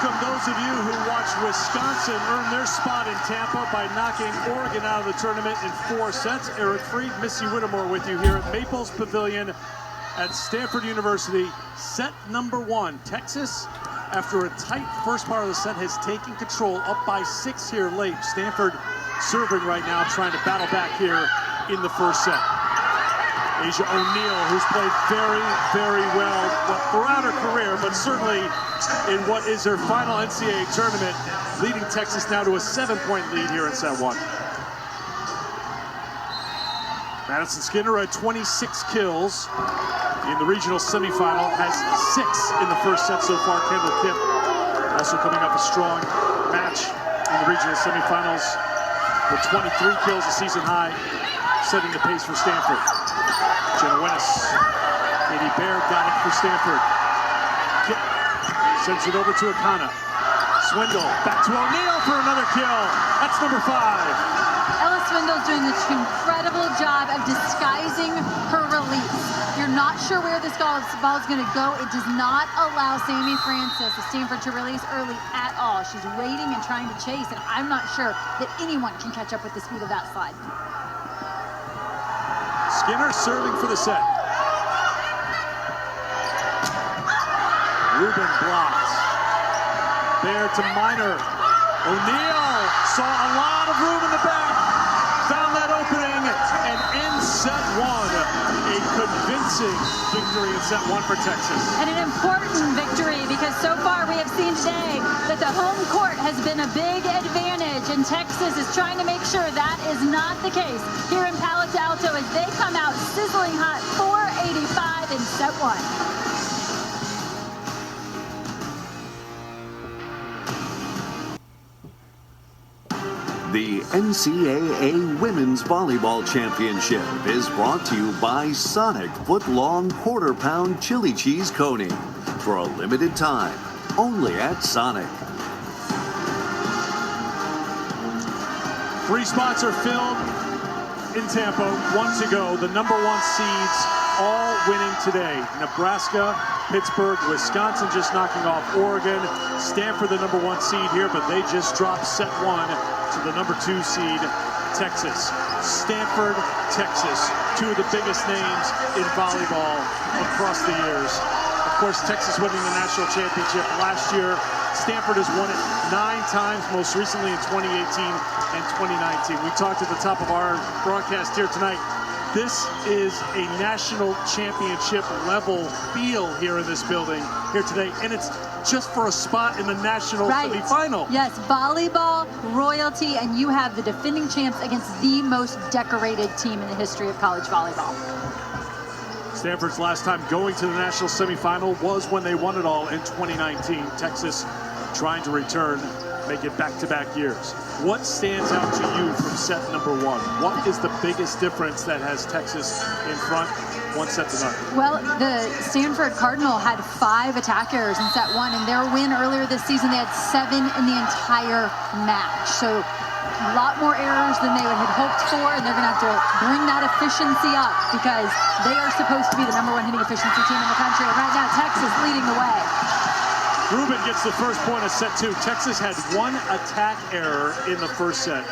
welcome those of you who watched Wisconsin earn their spot in Tampa by knocking Oregon out of the tournament in 4 sets. Eric Freed, Missy Whittemore with you here at Maples Pavilion at Stanford University. Set number 1. Texas, after a tight first part of the set, has taken control, up by 6 here late. Stanford serving right now, trying to battle back here in the first set. Asia O'Neal, who's played very, very well throughout her career, but certainly in what is her final NCAA tournament, leading Texas now to a 7-point lead here in set 1. Madison Skinner at 26 kills in the regional semifinal, has 6 in the first set so far. Kendall Kipp also coming up a strong match in the regional semifinals with 23 kills, a season high, setting the pace for Stanford. Jenna Winnes, Katie Baird got it for Stanford. Kipp sends it over to Akana. Swindle back to O'Neal for another kill. That's number 5. Ella Swindle's doing this incredible job of disguising her release. You're not sure where this ball is going to go. It does not allow Sammy Francis of Stanford to release early at all. She's waiting and trying to chase, and I'm not sure that anyone can catch up with the speed of that slide. Skinner serving for the set. Rubin blocks. Baird to Minor. O'Neal saw a lot of room in the back. Found that opening and ends set 1. A convincing victory in set 1 for Texas. And an important victory because so far we have seen today that the home court has been a big advantage, and Texas is trying to make sure that is not the case here in Palo Alto as they come out sizzling hot, 485 in set 1. The NCAA Women's Volleyball Championship is brought to you by Sonic Foot-Long Quarter-Pound Chili Cheese Coney. For a limited time, only at Sonic. 3 spots are filled in Tampa. 1 to go. The number 1 seeds all winning today. Nebraska, Pittsburgh, Wisconsin just knocking off Oregon. Stanford, the number 1 seed here, but they just dropped set 1 to the number 2 seed, Texas. Stanford, Texas, 2 of the biggest names in volleyball across the years. Of course, Texas winning the national championship last year. Stanford has won it 9 times, most recently in 2018 and 2019. We talked at the top of our broadcast here tonight. This is a national championship level feel here in this building here today, and it's just for a spot in the national semifinal. Yes, volleyball, royalty, and you have the defending champs against the most decorated team in the history of college volleyball. Stanford's last time going to the national semifinal was when they won it all in 2019. Texas trying to return, make it back-to-back years. What stands out to you from set number 1? What is the biggest difference that has Texas in front 1 set to none? Well, the Stanford Cardinal had 5 attack errors in set 1, and their win earlier this season, they had 7 in the entire match. So a lot more errors than they had hoped for, and they're going to have to bring that efficiency up because they are supposed to be the number 1 hitting efficiency team in the country. And right now, Texas leading the way. Rubin gets the first point of set 2. Texas had 1 attack error in the first set.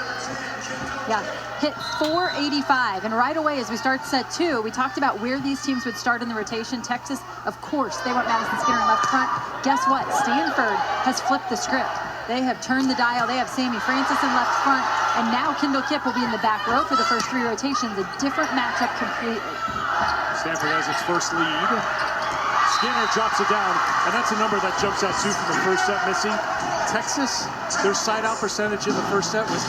Yeah, hit 485, and right away as we start set 2, we talked about where these teams would start in the rotation. Texas, of course, they want Madison Skinner in left front. Guess what? Stanford has flipped the script. They have turned the dial. They have Sammy Francis in left front, and now Kendall Kipp will be in the back row for the first 3 rotations. A different matchup completely. Stanford has its first lead. Skinner drops it down, and that's a number that jumps out too from the first set, Missy. Texas, their side-out percentage in the first set was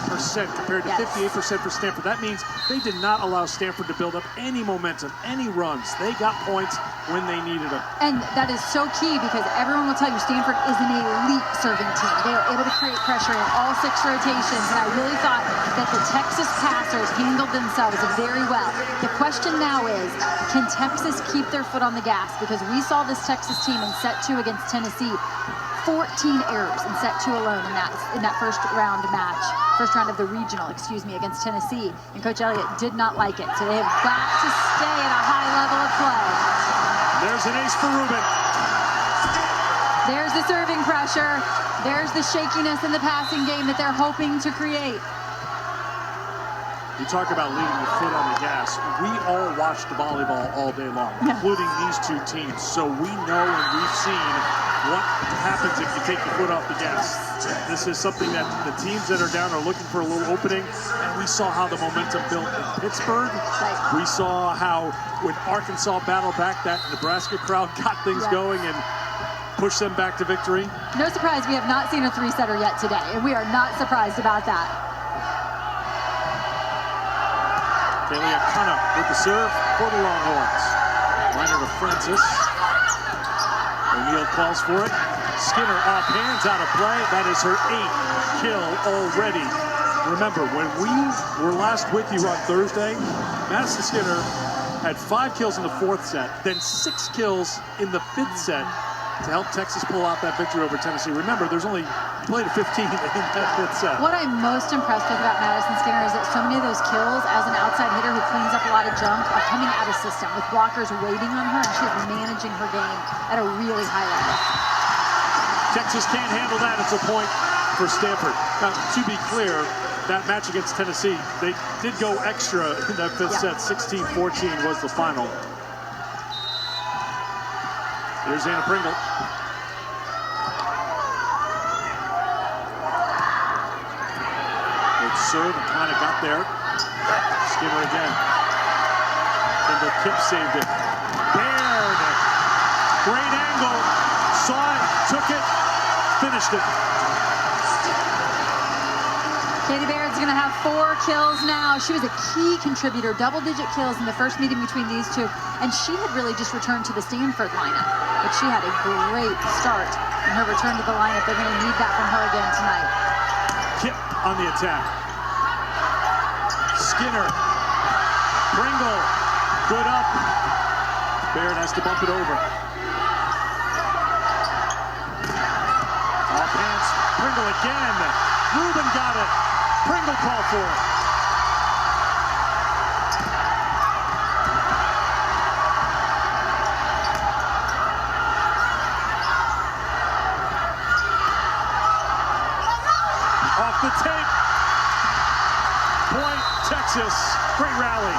88% compared to 58% for Stanford. That means they did not allow Stanford to build up any momentum, any runs. They got points when they needed them. And that is so key because everyone will tell you Stanford is an elite serving team. They are able to create pressure in all 6 rotations, and I really thought that the Texas passers handled themselves very well. The question now is, can Texas keep their foot on the gas? Because we saw this Texas team in set 2 against Tennessee, 14 errors in set 2 alone in that first round of the regional, against Tennessee. And Coach Elliott did not like it. So they have got to stay at a high level of play. There's an ace for Rubin. There's the serving pressure. There's the shakiness in the passing game that they're hoping to create. You talk about leaving your foot on the gas. We all watched volleyball all day long, including these two teams. So we know and we've seen what happens if you take your foot off the gas. This is something that the teams that are down are looking for a little opening. And we saw how the momentum built in Pittsburgh. We saw how when Arkansas battled back, that Nebraska crowd got things going and pushed them back to victory. No surprise, we have not seen a three-setter yet today, and we are not surprised about that. Talia Cunha with the serve for the Longhorns. Liner to Francis. O'Neal calls for it. Skinner off hands, out of play. That is her 8th kill already. Remember, when we were last with you on Thursday, Madison Skinner had 5 kills in the 4th set, then 6 kills in the 5th set to help Texas pull out that victory over Tennessee. Remember, there's only played a 15 in that 5th set. What I'm most impressed with about Madison Skinner is that so many of those kills as an outside hitter who cleans up a lot of junk are coming out of system with blockers waiting on her, and she's managing her game at a really high level. Texas can't handle that. It's a point for Stanford. Now, to be clear, that match against Tennessee, they did go extra in that 5th set. 16-14 was the final. Here's Anna Pringle. Good serve and kind of got there. Skinner again. Pringle Kip saved it. Baird. Great angle. Saw it, took it, finished it. Katie Baird's going to have 4 kills now. She was a key contributor, double-digit kills in the first meeting between these two, and she had really just returned to the Stanford lineup. But she had a great start in her return to the lineup. They're going to need that from her again tonight. Kip on the attack. Skinner. Pringle. Good up. Baird has to bump it over. Off hands. Pringle again. Rubin got it. Pringle called for it. Off the tape. Point, Texas. Great rally.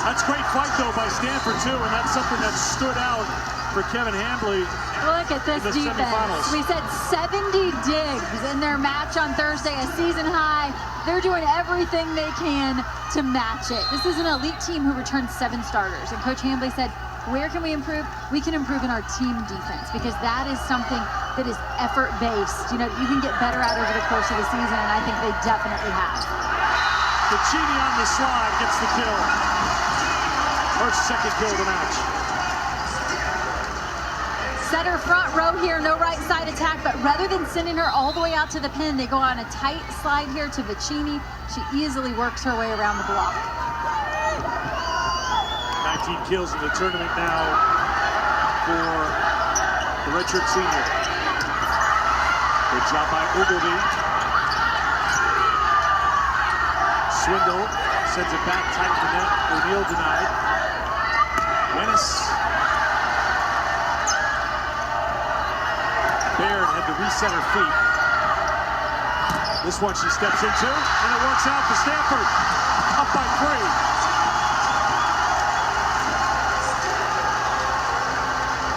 That's a great fight, though, by Stanford, too, and that's something that stood out for Kevin Hambly. Look at this defense. We said 70 digs in their match on Thursday, a season high. They're doing everything they can to match it. This is an elite team who returned 7 starters, and Coach Hambly said, where can we improve? We can improve in our team defense, because that is something that is effort-based. You know, you can get better at over the course of the season, and I think they definitely have. Puccini on the slide gets the kill. Her 2nd kill of the match. Setter front row here, no right side attack, but rather than sending her all the way out to the pin, they go on a tight slide here to Vicini. She easily works her way around the block. 19 kills in the tournament now for the redshirt senior. Good job by Ogilvy. Swindle sends it back tight to net. O'Neal denied. Wennis. Baird had to reset her feet. This one she steps into, and it works out for Stanford. Up by 3.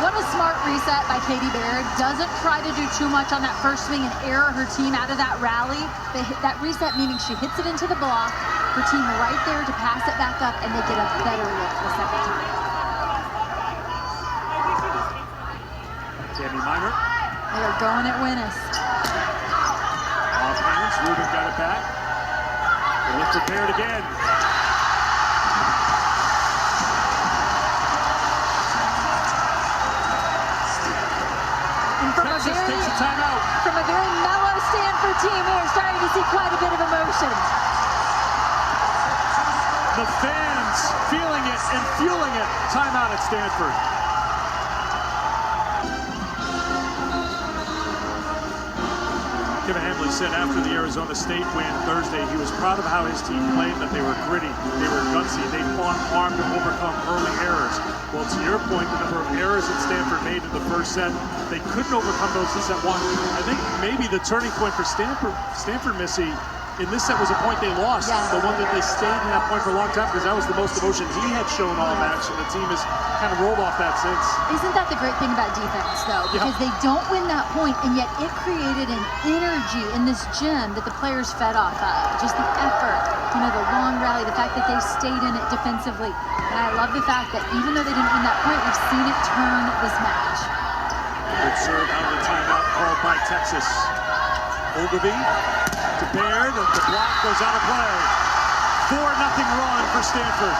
What a smart reset by Katie Baird. Doesn't try to do too much on that first swing and error her team out of that rally. That reset meaning she hits it into the block, her team right there to pass it back up, and they get a better look the second time. Tammy Minor. They are going at Wennis. Off hands, Rubin got it back. They look prepared again. From a very mellow Stanford team, we are starting to see quite a bit of emotion. The fans feeling it and fueling it. Timeout at Stanford. Kevin Hambly said after the Arizona State win Thursday, he was proud of how his team played, that they were gritty, they were gutsy, they fought hard to overcome early errors. Well, to your point, the number of errors errors that Stanford made in the first set. They couldn't overcome those in set one. I think maybe the turning point for Stanford, Missy, in this set was a point they lost. Yeah. The one that they stayed in that point for a long time because that was the most emotion he had shown all match, and the team has kind of rolled off that since. Isn't that the great thing about defense, though? Because they don't win that point, and yet it created an energy in this gym that the players fed off of. Just the effort, you know, the long rally, the fact that they stayed in it defensively. And I love the fact that even though they didn't win that point, we've seen it turn this match. Good serve out of the timeout called by Texas. Ogilvy to Baird, and the block goes out of play. 4-0 run for Stanford.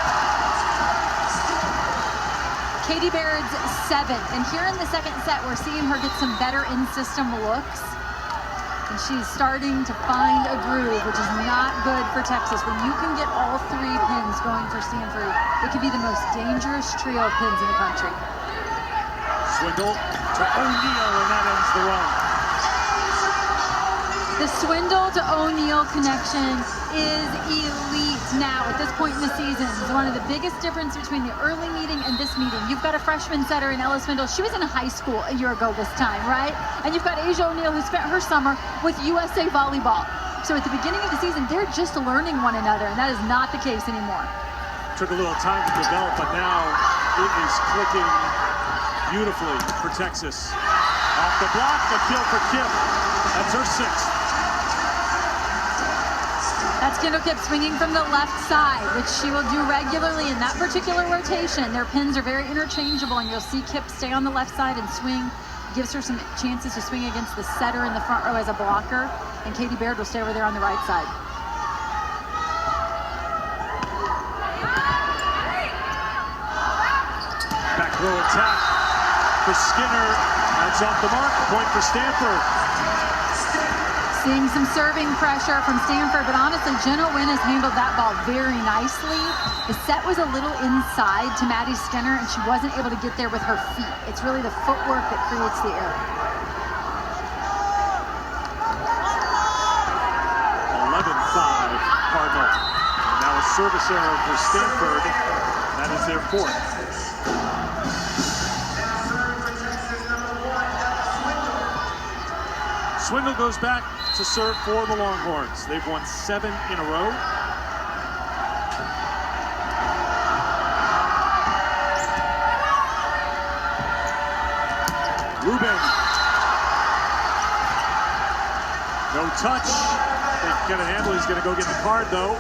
Katie Baird's 7, and here in the second set, we're seeing her get some better in-system looks. And she's starting to find a groove, which is not good for Texas. When you can get all 3 pins going for Stanford, it could be the most dangerous trio of pins in the country. Swindle to O'Neal, and that ends the run. The Swindle to O'Neal connection is elite now at this point in the season. It's one of the biggest differences between the early meeting and this meeting. You've got a freshman setter in Ella Swindle. She was in high school a year ago this time, right? And you've got Asia O'Neal, who spent her summer with USA Volleyball. So at the beginning of the season, they're just learning one another, and that is not the case anymore. Took a little time to develop, but now it is clicking beautifully for Texas. Off the block, a kill for Kip. That's her 6th. That's Kendall Kip swinging from the left side, which she will do regularly in that particular rotation. Their pins are very interchangeable, and you'll see Kip stay on the left side and swing. Gives her some chances to swing against the setter in the front row as a blocker, and Katie Baird will stay over there on the right side. Back row attack for Skinner. That's off the mark. Point for Stanford. Seeing some serving pressure from Stanford, but honestly, Jenna Wynn has handled that ball very nicely. The set was a little inside to Maddie Skinner, and she wasn't able to get there with her feet. It's really the footwork that creates the error. 11-5 Cardinal. Now a service error for Stanford. That is their 4th. Swindle goes back to serve for the Longhorns. They've won 7 in a row. Rubin. No touch. They've got a handle. He's going to go get the card, though.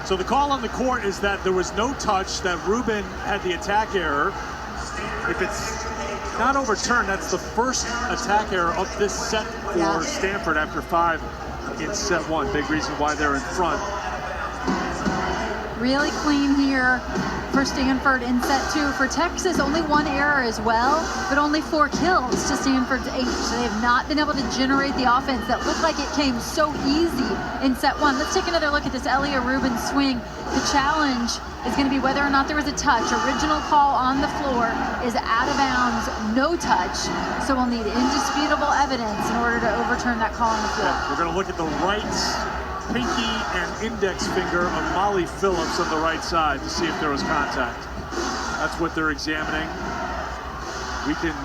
So the call on the court is that there was no touch, that Rubin had the attack error. If it's not overturned, that's the first attack error of this set for Stanford after 5 in set 1. Big reason why they're in front. Really clean here for Stanford in set 2. For Texas, only 1 error as well, but only 4 kills to Stanford's 8. So they have not been able to generate the offense that looked like it came so easy in set 1. Let's take another look at this Elia Rubin swing. The challenge is going to be whether or not there was a touch. Original call on the floor is out of bounds, no touch. So we'll need indisputable evidence in order to overturn that call on the floor. Yeah, we're going to look at the right pinky and index finger of Molly Phillips on the right side to see if there was contact. That's what they're examining. We can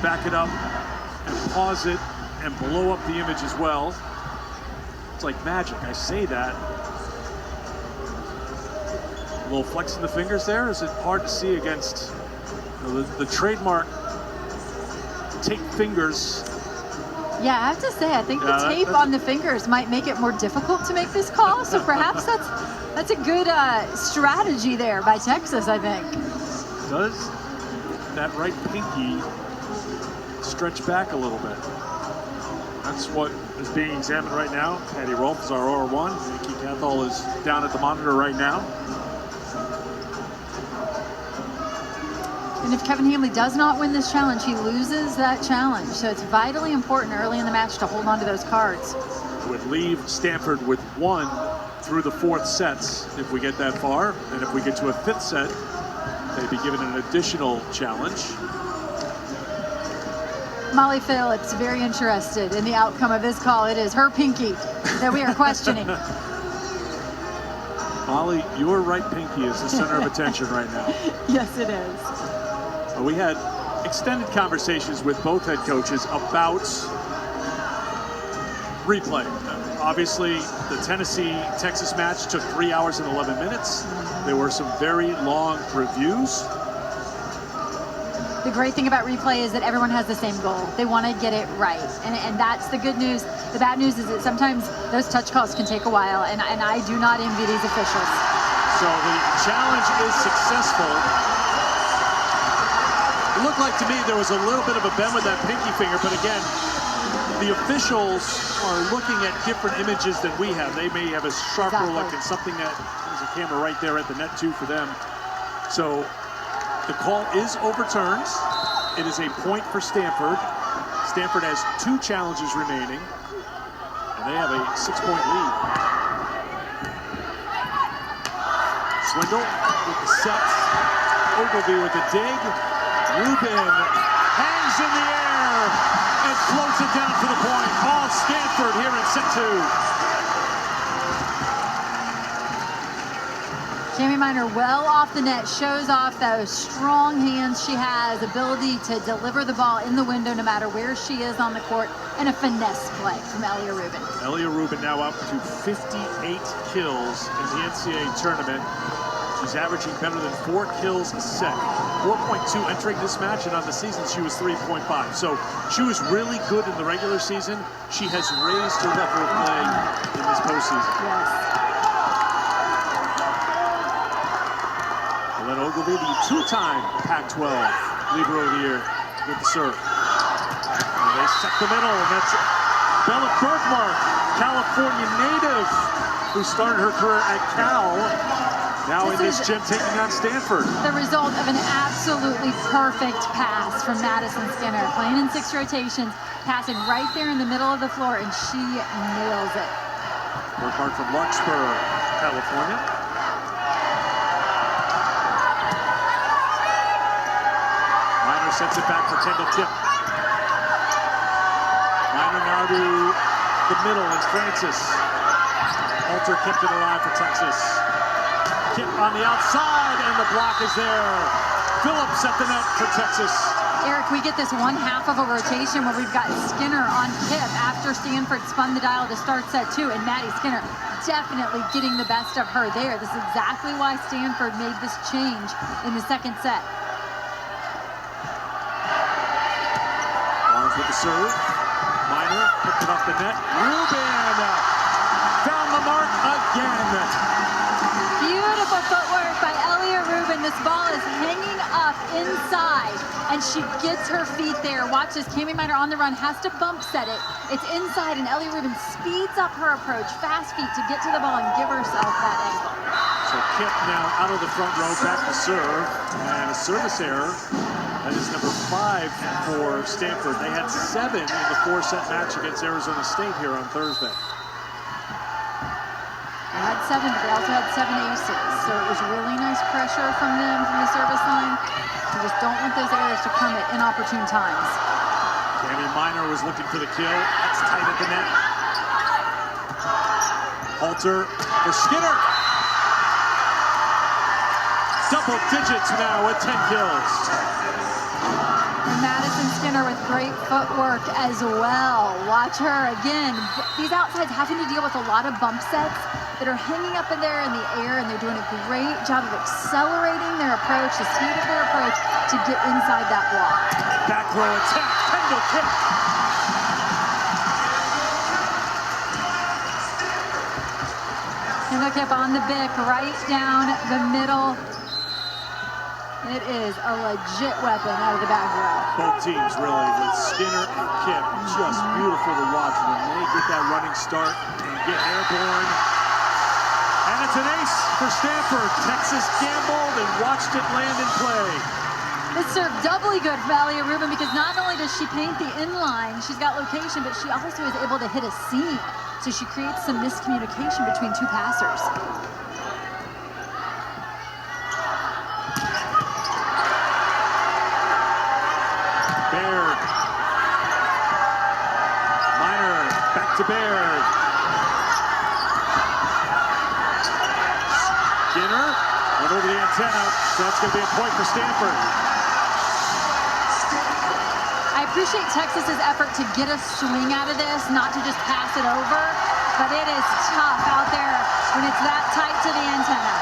back it up and pause it and blow up the image as well. It's like magic. I say that. A little flex in the fingers there. Is it hard to see against the trademark tape fingers? Yeah, I have to say, I think the tape on the fingers might make it more difficult to make this call. So perhaps that's a good strategy there by Texas, I think. Does that right pinky stretch back a little bit? That's what is being examined right now. Patty Rolfe is our R1. Nikki Cathall is down at the monitor right now. And if Kevin Hamley does not win this challenge, he loses that challenge. So it's vitally important early in the match to hold on to those cards. It would leave Stanford with 1 through the 4th sets if we get that far. And if we get to a 5th set, they'd be given an additional challenge. Molly Phillips, very interested in the outcome of this call. It is her pinky that we are questioning. Molly, your right pinky is the center of attention right now. Yes, it is. We had extended conversations with both head coaches about replay. Obviously, the Tennessee-Texas match took 3 hours and 11 minutes. There were some very long reviews. The great thing about replay is that everyone has the same goal. They want to get it right. And that's the good news. The bad news is that sometimes those touch calls can take a while, and I do not envy these officials. So the challenge is successful. It looked like to me there was a little bit of a bend with that pinky finger, but again, the officials are looking at different images than we have. They may have a sharper look and something that there's a camera right there at the net too for them. So the call is overturned. It is a point for Stanford. Stanford has 2 challenges remaining, and they have a 6-point lead. Swindle with the set. Ogilvie with the dig. Rubin hangs in the air and floats it down for the point. All Stanford here in set 2. Cami Minor well off the net, shows off those strong hands she has, ability to deliver the ball in the window no matter where she is on the court, and a finesse play from Elia Rubin. Elia Rubin now up to 58 kills in the NCAA tournament. She's averaging better than 4 kills a set. 4.2 entering this match, and on the season she was 3.5. So she was really good in the regular season. She has raised her level of play in this postseason. Yes. Then Ogilvie, the 2-time Pac-12 Libero of the Year, with the serve. And they set the middle, and that's Bella Bergmark, California native, who started her career at Cal. Now in this gym taking on Stanford. The result of an absolutely perfect pass from Madison Skinner, playing in 6 rotations, passing right there in the middle of the floor, and she nails it. Bergmark from Larkspur, California. Sets it back for Kendall Kipp. Minor now to the middle is Francis. Alter kept it alive for Texas. Kipp on the outside, and the block is there. Phillips at the net for Texas. Eric, we get this 1/2 of a rotation where we've got Skinner on Kipp after Stanford spun the dial to start set 2, and Maddie Skinner definitely getting the best of her there. This is exactly why Stanford made this change in the second set. With the serve, Minor picked it off the net. Rubin found the mark again. Beautiful footwork by Elia Rubin. This ball is hanging up inside, and she gets her feet there. Watch this, Cami Minor on the run, has to bump set it. It's inside, and Elia Rubin speeds up her approach, fast feet to get to the ball and give herself that angle. So Kipp now out of the front row, back to serve, and a service error. That is number 5 for Stanford. They had 7 in the 4-set match against Arizona State here on Thursday. They had 7, but they also had 7 aces. So it was really nice pressure from them from the service line. You just don't want those errors to come at inopportune times. Cami Minor was looking for the kill. That's tight at the net. Halter for Skinner. Double digits now with 10 kills. And Madison Skinner with great footwork as well. Watch her again. These outsides having to deal with a lot of bump sets that are hanging up in there in the air, and they're doing a great job of accelerating their approach, the speed of their approach to get inside that block. Back row attack, Kendall Kipp. Kendall Kipp on the bick, right down the middle. It is a legit weapon out of the back row. Both teams really, with Skinner and Kipp, just beautiful to watch when they get that running start and get airborne. And it's an ace for Stanford. Texas gambled and watched it land in play. This serve doubly good for Elia Rubin because not only does she paint the inline, she's got location, but she also is able to hit a seam. So she creates some miscommunication between 2 passers. Baird. Minor back to Baird. Skinner went over the antenna, so that's going to be a point for Stanford. I appreciate Texas's effort to get a swing out of this, not to just pass it over, but it is tough out there when it's that tight to the antenna.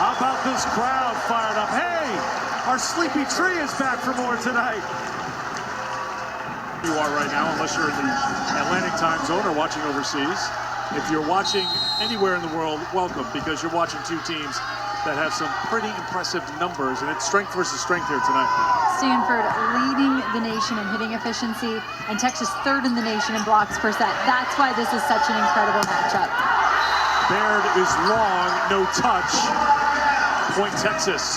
How about this crowd fired up? Hey, our sleepy tree is back for more tonight. You are right now, unless you're in the Atlantic time zone or watching overseas. If you're watching anywhere in the world, welcome, because you're watching two teams that have some pretty impressive numbers, and it's strength versus strength here tonight. Stanford leading the nation in hitting efficiency, and Texas third in the nation in blocks per set. That's why this is such an incredible matchup. Baird is long, no touch. Point Texas.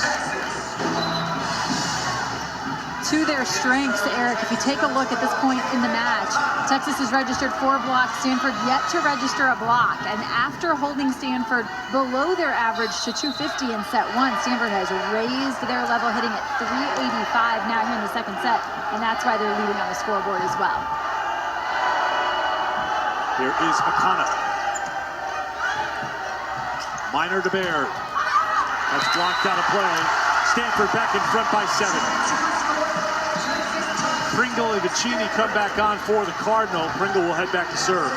To their strengths, Eric, if you take a look at this point in the match, Texas has registered 4 blocks, Stanford yet to register a block. And after holding Stanford below their average to 250 in set 1, Stanford has raised their level, hitting at 385 now here in the second set. And that's why they're leading on the scoreboard as well. Here is Akana. Minor to Baird. That's blocked out of play. Stanford back in front by 7. Pringle and Vicini come back on for the Cardinal. Pringle will head back to serve.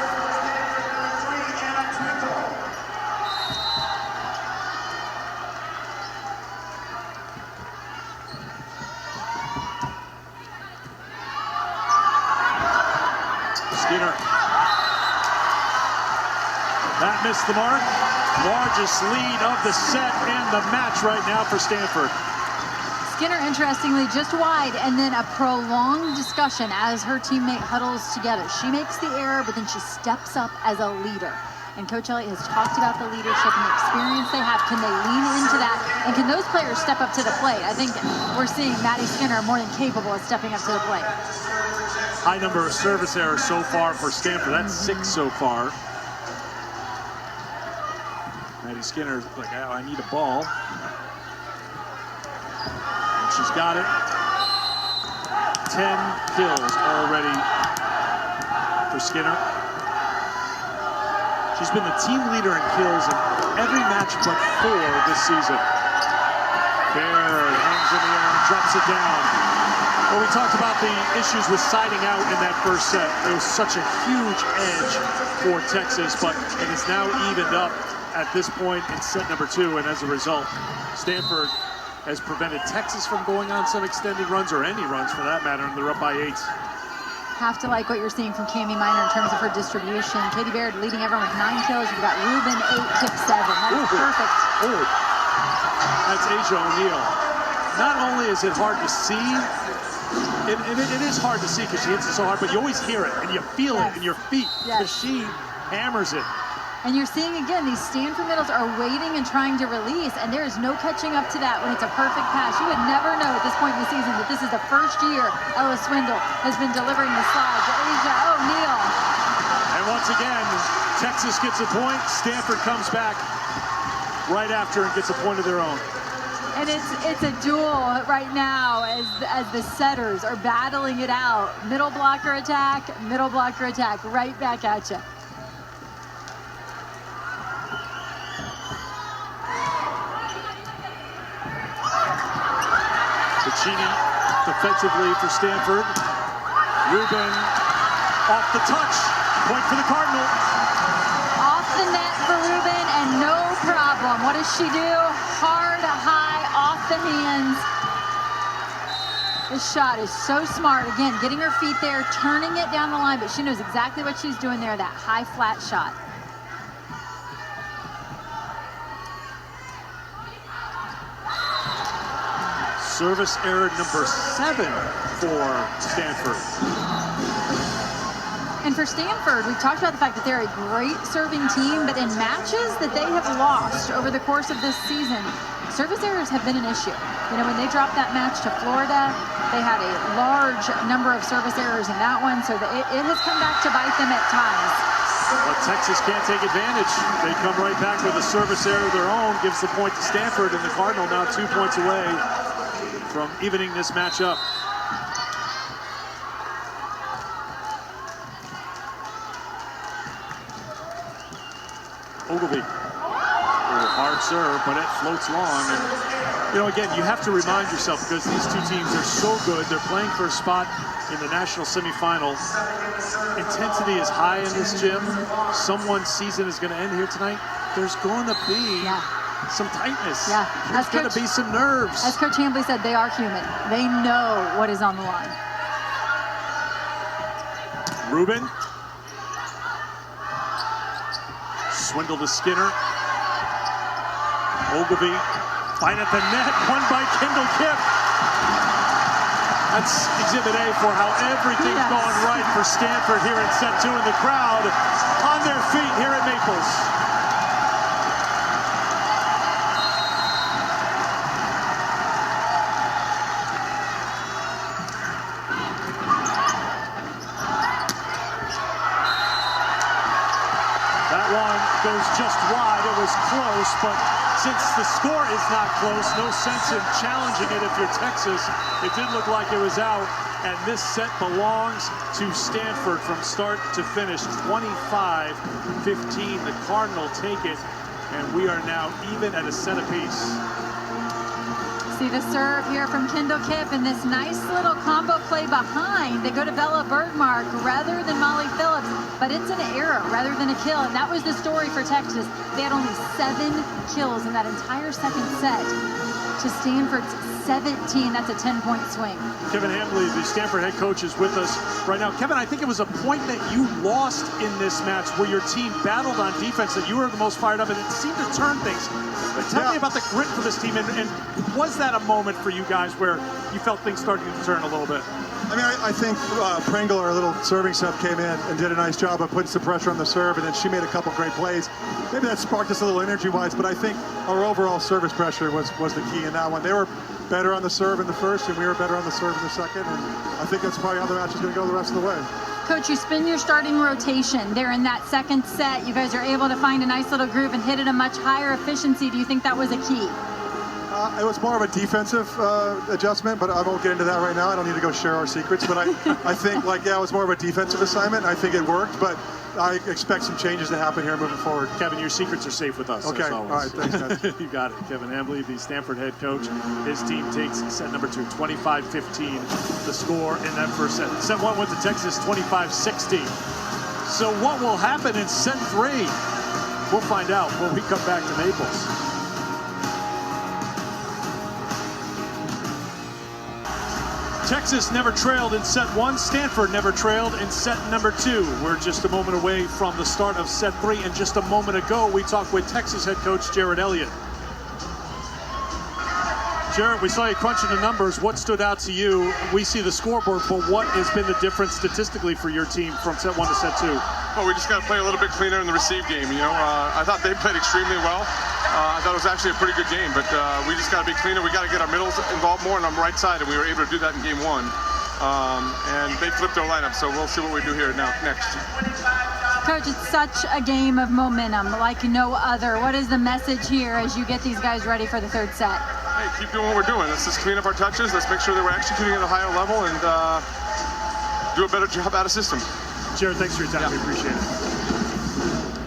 Skinner. That missed the mark. Largest lead of the set and the match right now for Stanford. Skinner, interestingly, just wide, and then a prolonged discussion as her teammate huddles together. She makes the error, but then she steps up as a leader. And Coach Elliott has talked about the leadership and the experience they have. Can they lean into that? And can those players step up to the plate? I think we're seeing Maddie Skinner more than capable of stepping up to the plate. High number of service errors so far for Stanford. That's 6 so far. Maddie Skinner's like, oh, I need a ball. She's got it. 10 kills already for Skinner. She's been the team leader in kills in every match but 4 this season. Baird hangs in the air and drops it down. Well, we talked about the issues with siding out in that first set. It was such a huge edge for Texas, but it is now evened up at this point in set number 2, and as a result, Stanford has prevented Texas from going on some extended runs, or any runs for that matter, and they're up by 8. Have to like what you're seeing from Cami Minor in terms of her distribution. Katie Baird leading everyone with 9 kills. You've got Ruben 8, Kip 7. That's perfect. Oh, that's Asia O'Neal. Not only is it hard to see, it is hard to see because she hits it so hard, but you always hear it and you feel it in your feet because she hammers it. And you're seeing, again, these Stanford middles are waiting and trying to release, and there is no catching up to that when it's a perfect pass. You would never know at this point in the season that this is the first year Ella Swindle has been delivering the slide to Asia O'Neal. And once again, Texas gets a point. Stanford comes back right after and gets a point of their own. And it's a duel right now as the setters are battling it out. Middle blocker attack, right back at you. Vicini defensively for Stanford. Ruben off the touch. Point for the Cardinal. Off the net for Ruben, and no problem. What does she do? Hard, high, off the hands. This shot is so smart. Again, getting her feet there, turning it down the line, but she knows exactly what she's doing there, that high, flat shot. Service error number 7 for Stanford. And for Stanford, we've talked about the fact that they're a great serving team, but in matches that they have lost over the course of this season, service errors have been an issue. You know, when they dropped that match to Florida, they had a large number of service errors in that one, so it has come back to bite them at times. But Texas can't take advantage. They come right back with a service error of their own, gives the point to Stanford, and the Cardinal now 2 points away from evening this match up. Ogilvy Hard serve, but it floats long. And, you know, again, you have to remind yourself, because these two teams are so good. They're playing for a spot in the national semifinal. Intensity is high in this gym. Someone's season is going to end here tonight. There's going to be some tightness. Yeah. There's going to be some nerves. As Coach Hambley said, they are human. They know what is on the line. Rubin. Swindle to Skinner. Ogilvy. Fight at the net. Won by Kendall Kipp. That's exhibit A for how everything's going right for Stanford here in set 2, and the crowd on their feet here at Maples. That one goes just wide. It was close, but since the score is not close, no sense in challenging it if you're Texas. It did look like it was out, and this set belongs to Stanford from start to finish. 25-15, the Cardinal take it, and we are now even at a set apiece. See the serve here from Kendall Kipp, and this nice little combo play behind. They go to Bella Bergmark rather than Molly Phillips, but it's an error rather than a kill, and that was the story for Texas. They had only 7 kills in that entire second set to Stanford's 17. That's a 10-point swing. Kevin Hambley, the Stanford head coach, is with us right now. Kevin, I think it was a point that you lost in this match where your team battled on defense, that you were the most fired up, and it seemed to turn things. Tell me about the grit for this team, and was that a moment for you guys where you felt things starting to turn a little bit? I mean, I think Pringle, our little serving sub, came in and did a nice job of putting some pressure on the serve, and then she made a couple great plays. Maybe that sparked us a little energy-wise, but I think our overall service pressure was the key in that one. They were better on the serve in the first, and we were better on the serve in the second, and I think that's probably how the match is going to go the rest of the way. Coach, you spin your starting rotation there in that second set. You guys are able to find a nice little groove and hit at a much higher efficiency. Do you think that was a key? It was more of a defensive adjustment, but I won't get into that right now. I don't need to go share our secrets, but I think, it was more of a defensive assignment. I think it worked, but I expect some changes to happen here moving forward. Kevin, your secrets are safe with us. Okay, all right, thanks, guys. You got it. Kevin Hambley, the Stanford head coach. His team takes set number 2, 25-15, the score in that first set. Set 1 went to Texas, 25-16. So what will happen in set 3? We'll find out when we come back to Maples. Texas never trailed in set 1. Stanford never trailed in set number 2. We're just a moment away from the start of set 3, and just a moment ago we talked with Texas head coach Jared Elliott. Jared, we saw you crunching the numbers. What stood out to you? We see the scoreboard, but what has been the difference statistically for your team from set 1 to set 2? Well, we just got to play a little bit cleaner in the receive game. I thought they played extremely well. I thought it was actually a pretty good game, but we just got to be cleaner. We got to get our middles involved more on the right side, and we were able to do that in game 1. And they flipped their lineup, so we'll see what we do here next. Coach, it's such a game of momentum like no other. What is the message here as you get these guys ready for the third set? Hey, keep doing what we're doing. Let's just clean up our touches. Let's make sure that we're executing at a higher level and do a better job out of system. Jared, thanks for your time. We appreciate it.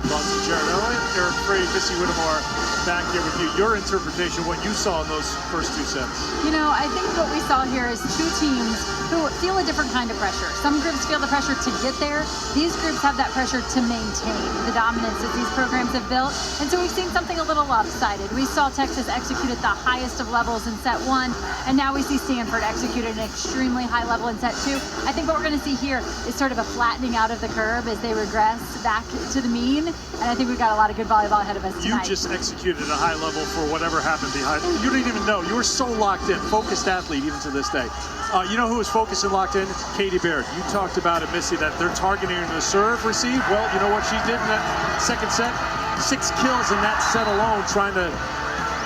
Thoughts from Jared Elliott, Eric Free, Missy Whittemore back here with you. Your interpretation, what you saw in those first 2 sets. I think what we saw here is 2 teams who feel a different kind of pressure. Some groups feel the pressure to get there. These groups have that pressure to maintain the dominance that these programs have built. And so we've seen something a little lopsided. We saw Texas execute at the highest of levels in set 1, and now we see Stanford execute at an extremely high level in set 2. I think what we're going to see here is sort of a flattening out of the curve as they regress back to the mean. And I think we've got a lot of good volleyball ahead of us tonight. You just executed at a high level for whatever happened behind. You didn't even know. You were so locked in. Focused athlete even to this day. You know who was focused and locked in? Katie Baird. You talked about it, Missy, that they're targeting the serve receive. Well, you know what she did in that second set? 6 kills in that set alone, trying to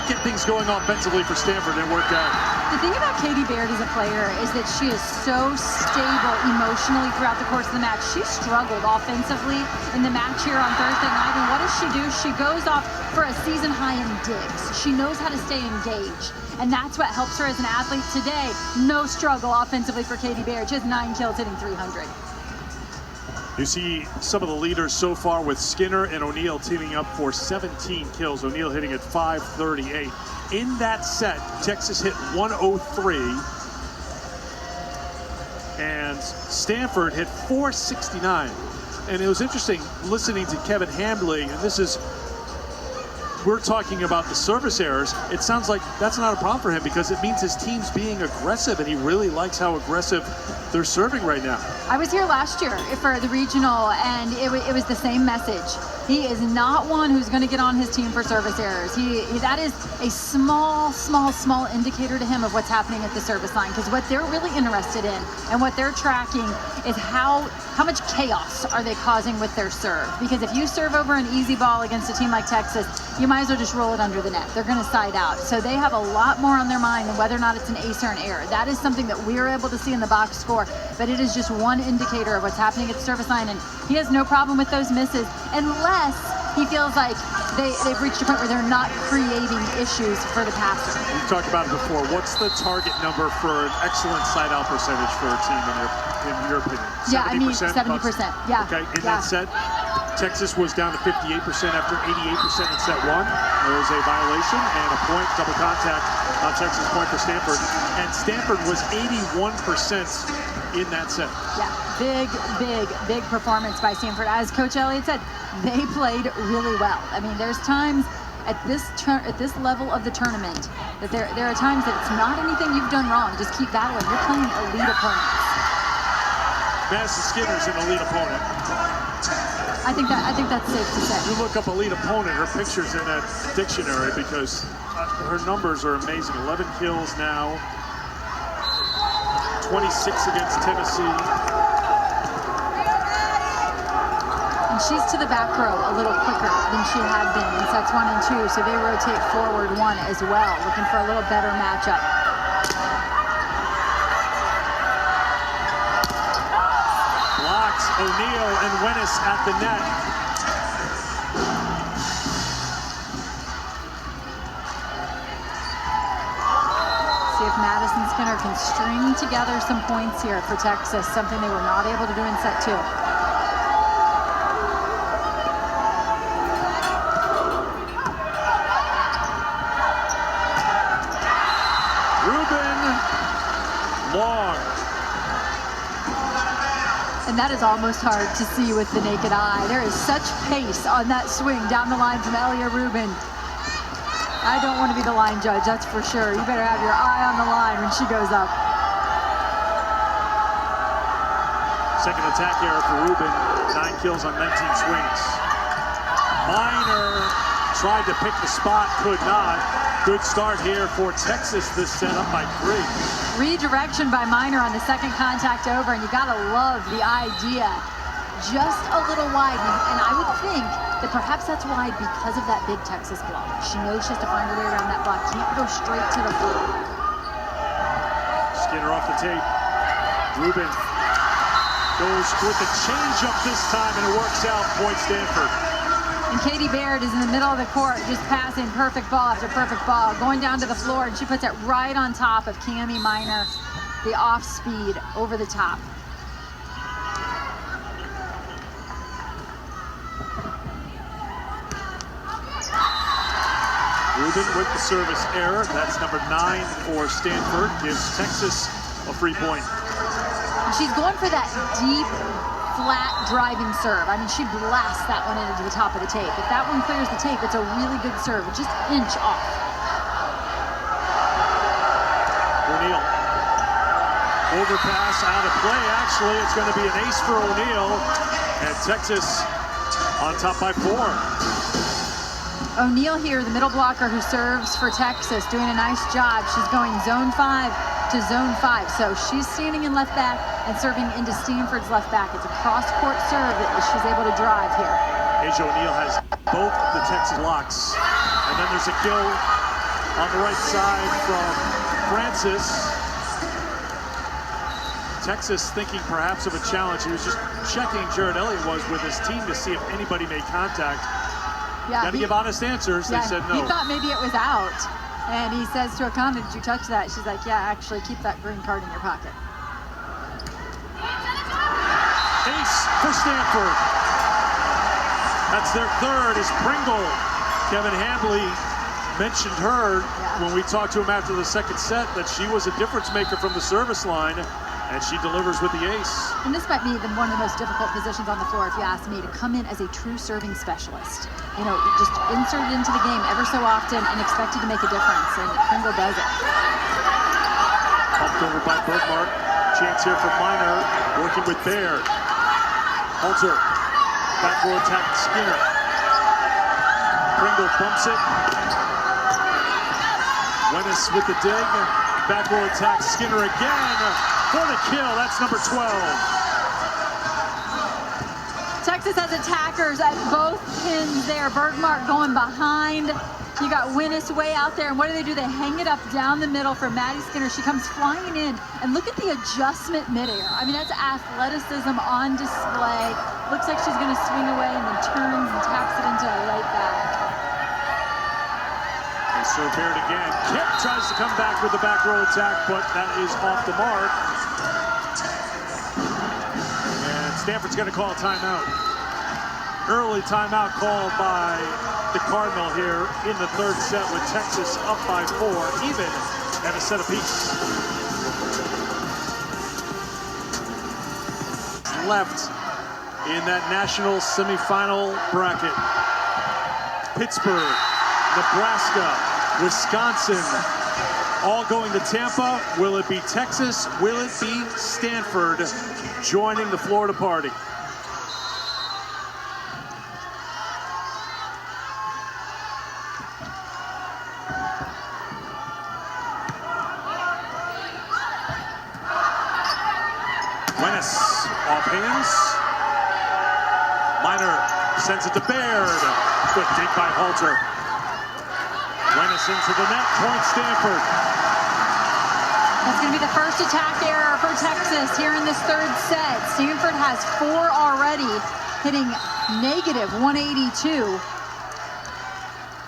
get things going offensively for Stanford, and it worked out. The thing about Katie Baird as a player is that she is so stable emotionally throughout the course of the match. She struggled offensively in the match here on Thursday night, and what does she do? She goes off for a season high in digs. She knows how to stay engaged, and that's what helps her as an athlete today. No struggle offensively for Katie Baird. She has 9 kills hitting 300. You see some of the leaders so far with Skinner and O'Neal teaming up for 17 kills. O'Neal hitting at 538. In that set, Texas hit 103. And Stanford hit 469. And it was interesting listening to Kevin Hambley, and this is, we're talking about the service errors. It sounds like that's not a problem for him because it means his team's being aggressive, and he really likes how aggressive they're serving right now. I was here last year for the regional, and it was the same message. He is not one who's going to get on his team for service errors. That is a small indicator to him of what's happening at the service line, because what they're really interested in and what they're tracking is how much chaos are they causing with their serve. Because if you serve over an easy ball against a team like Texas, you might as well just roll it under the net. They're going to side out. So they have a lot more on their mind than whether or not it's an ace or an error. That is something that we're able to see in the box score, but it is just one indicator of what's happening at the service line, and he has no problem with those misses unless he feels like they've reached a point where they're not creating issues for the passer. We've talked about it before. What's the target number for an excellent side-out percentage for a team in your opinion? 70%? Yeah, I mean 70%. Yeah. Okay, in that set, Texas was down to 58% after 88% in set one. There was a violation and a point, double contact on Texas point for Stanford. And Stanford was 81% in that set. Yeah, big performance by Stanford. As Coach Elliott said, they played really well. I mean, there's times at this level of the tournament that there are times that it's not anything you've done wrong. Just keep battling. You're playing elite opponents. Madison Skinner's an elite opponent. I think that's safe to say. You look up elite opponent, her picture's in that dictionary because her numbers are amazing. 11 kills now, 26 against Tennessee. And she's to the back row a little quicker than she had been in sets 1 and 2, so they rotate forward 1 as well, looking for a little better matchup. Blocks O'Neal and Wennis at the net. See if Madison Skinner can string together some points here for Texas, something they were not able to do in set 2. Long. And that is almost hard to see with the naked eye. There is such pace on that swing down the line from Elia Rubin. I don't want to be the line judge, that's for sure. You better have your eye on the line when she goes up. Second attack error for Rubin. 9 kills on 19 swings. Minor tried to pick the spot, could not. Good start here for Texas, this set up by 3. Redirection by Minor on the second contact over, and you gotta love the idea. Just a little wide, and I would think that perhaps that's wide because of that big Texas block. She knows she has to find her way around that block. Can't go straight to the floor. Skinner off the tape. Rubin goes with the change-up this time, and it works out. Point Stanford. And Katie Baird is in the middle of the court, just passing perfect ball after perfect ball, going down to the floor, and she puts it right on top of Cami Minor, the off speed over the top. Rubin with the service error. That's number 9 for Stanford. Gives Texas a free point. She's going for that deep, flat driving serve. I mean, she blasts that one into the top of the tape. If that one clears the tape, it's a really good serve. Just inch off. O'Neal. Overpass out of play. Actually, it's going to be an ace for O'Neal. And Texas on top by 4. O'Neal here, the middle blocker who serves for Texas, doing a nice job. She's going zone 5 to zone 5. So she's standing in left back and serving into Stanford's left back. It's a cross-court serve that she's able to drive here. Asia O'Neal has both the Texas blocks. And then there's a kill on the right side from Francis. Texas thinking perhaps of a challenge. He was just checking, Jared Elliott was, with his team to see if anybody made contact. Yeah, got to give honest answers. They said no. He thought maybe it was out. And he says to Akana, did you touch that? She's like, yeah, actually, keep that green card in your pocket. Ace for for Stanford. That's their third is Pringle. Kevin Handley mentioned her when we talked to him after the second set that she was a difference maker from the service line, and she delivers with the ace. And this might be one of the most difficult positions on the floor, if you ask me, to come in as a true serving specialist. You know, just inserted into the game ever so often and expected to make a difference, and Pringle does it. Bumped over by Bergmark. Chance here for Minor, working with Baird. Halter, backboard attack Skinner. Pringle bumps it. Wennis with the dig. Backboard attack Skinner again for the kill. That's number 12. Texas has attackers at both pins there. Bergmark going behind. You got Wennis way out there, and what do? They hang it up down the middle for Maddie Skinner. She comes flying in, and look at the adjustment midair. I mean, that's athleticism on display. Looks like she's going to swing away and then turns and taps it into a right back. They serve Baird again. Kip tries to come back with the back row attack, but that is off the mark. And Stanford's going to call a timeout. Early timeout called by the Cardinal here in the third set, with Texas up by 4, even at a set apiece. Left in that national semifinal bracket. Pittsburgh, Nebraska, Wisconsin, all going to Tampa. Will it be Texas? Will it be Stanford joining the Florida party? Wennis off hands. Minor sends it to Baird. Good dig by Halter. Wennis into the net, point Stanford. That's going to be the first attack error for Texas here in this third set. Stanford has 4 already, hitting negative 182.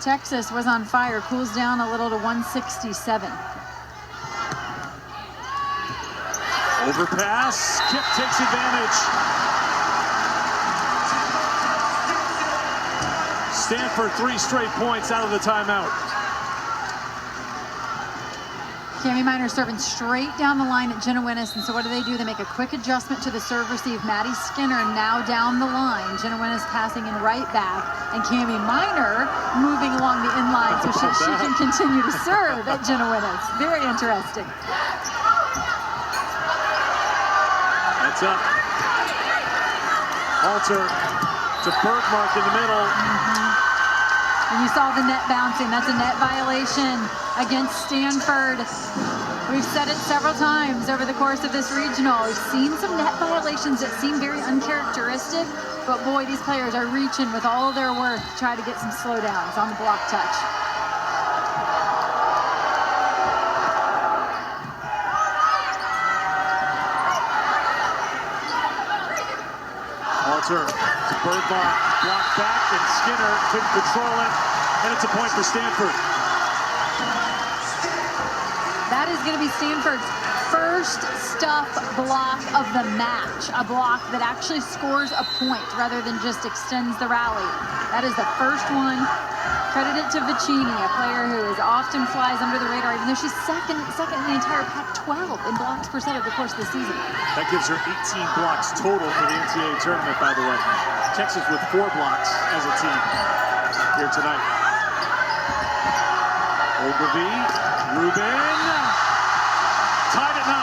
Texas was on fire, cools down a little to 167. Overpass, Kip takes advantage. Stanford 3 straight points out of the timeout. Cami Minor serving straight down the line at Jenna Wennis, and so what do? They make a quick adjustment to the serve receive. Maddie Skinner now down the line. Jenna Wennis passing in right back, and Cami Minor moving along the inline so she can continue to serve at Jenna Wennis. Very interesting. That's up. Halter to Bergmark in the middle. And you saw the net bouncing. That's a net violation against Stanford. We've said it several times over the course of this regional. We've seen some net violations that seem very uncharacteristic, but boy, these players are reaching with all of their worth to try to get some slowdowns on the block touch. Halter to Bergmark, blocked back, and Skinner couldn't control it, and it's a point for Stanford. That is going to be Stanford's first stuff block of the match, a block that actually scores a point rather than just extends the rally. That is the first one. Credit it to Vicini, a player who often flies under the radar, even though she's second in the entire Pac-12 in blocks per set over the course of the season. That gives her 18 blocks total for the NCAA tournament, by the way. Texas with 4 blocks as a team here tonight. Ogilvy, Rubin, tied at 9.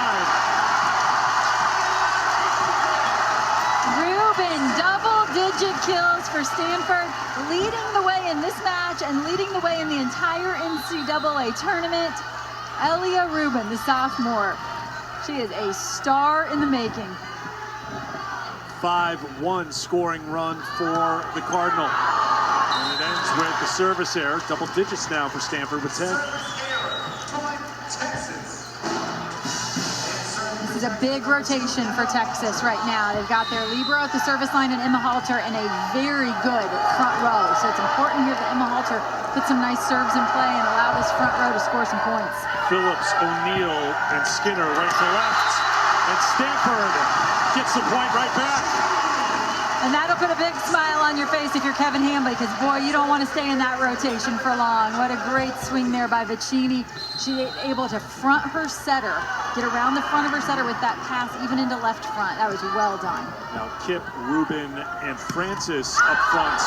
Rubin, double-digit kills for Stanford, leading the way in this match and leading the way in the entire NCAA tournament. Elia Rubin, the sophomore. She is a star in the making. 5-1 scoring run for the Cardinal. And it ends with the service error. Double digits now for Stanford with 10. This is a big rotation for Texas right now. They've got their libero at the service line and Emma Halter in a very good front row. So it's important here that Emma Halter put some nice serves in play and allow this front row to score some points. Phillips, O'Neal, and Skinner right to left. And Stanford gets the point right back. And that'll put a big smile on your face if you're Kevin Hambley, because, boy, you don't want to stay in that rotation for long. What a great swing there by Vicini. She able to front her setter, get around the front of her setter with that pass, even into left front. That was well done. Now, Kip, Rubin, and Francis up front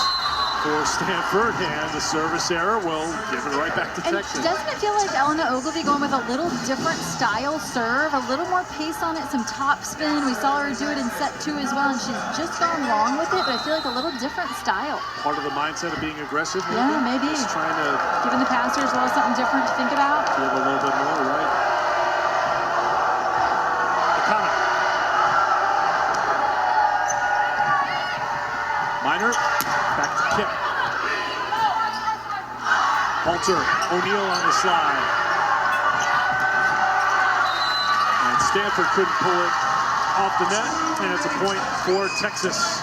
for Stanford, and the service error will give it right back to Texas. Doesn't it feel like Elena Ogilvie going with a little different style serve, a little more pace on it, some top spin? We saw her do it in set 2 as well, and she's just gone long with it, but I feel like a little different style. Part of the mindset of being aggressive, maybe? Yeah, maybe. Just trying to... Giving the passers a little something different to think about. Give a little bit more, right? Akana. Minor. Back to Kip. Halter, O'Neal on the slide. And Stanford couldn't pull it off the net, and it's a point for Texas.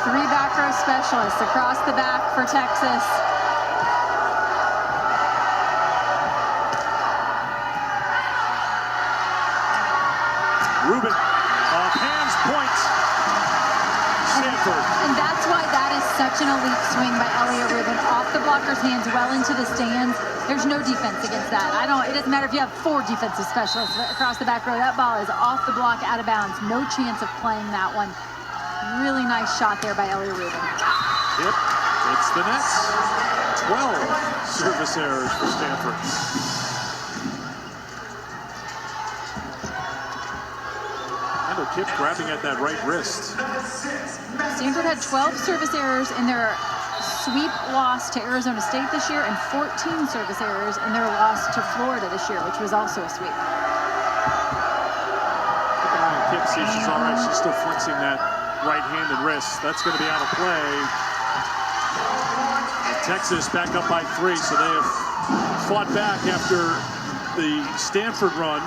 Three back row specialists across the back for Texas. Rubin, off hands, point. Stanford. And that's why that is such an elite swing by Elliott Rubin. Off the blocker's hands, well into the stands. There's no defense against that. It doesn't matter if you have 4 defensive specialists across the back row. That ball is off the block, out of bounds. No chance of playing that one. Really nice shot there by Elliott Rubin. Yep, it's the Nets. 12 service errors for Stanford. Kip grabbing at that right wrist. Stanford had 12 service errors in their sweep loss to Arizona State this year and 14 service errors in their loss to Florida this year, which was also a sweep. Keep an eye on Kip, see if she's all right. She's still flexing that right-handed wrist. That's going to be out of play. And Texas back up by 3, so they have fought back after the Stanford run.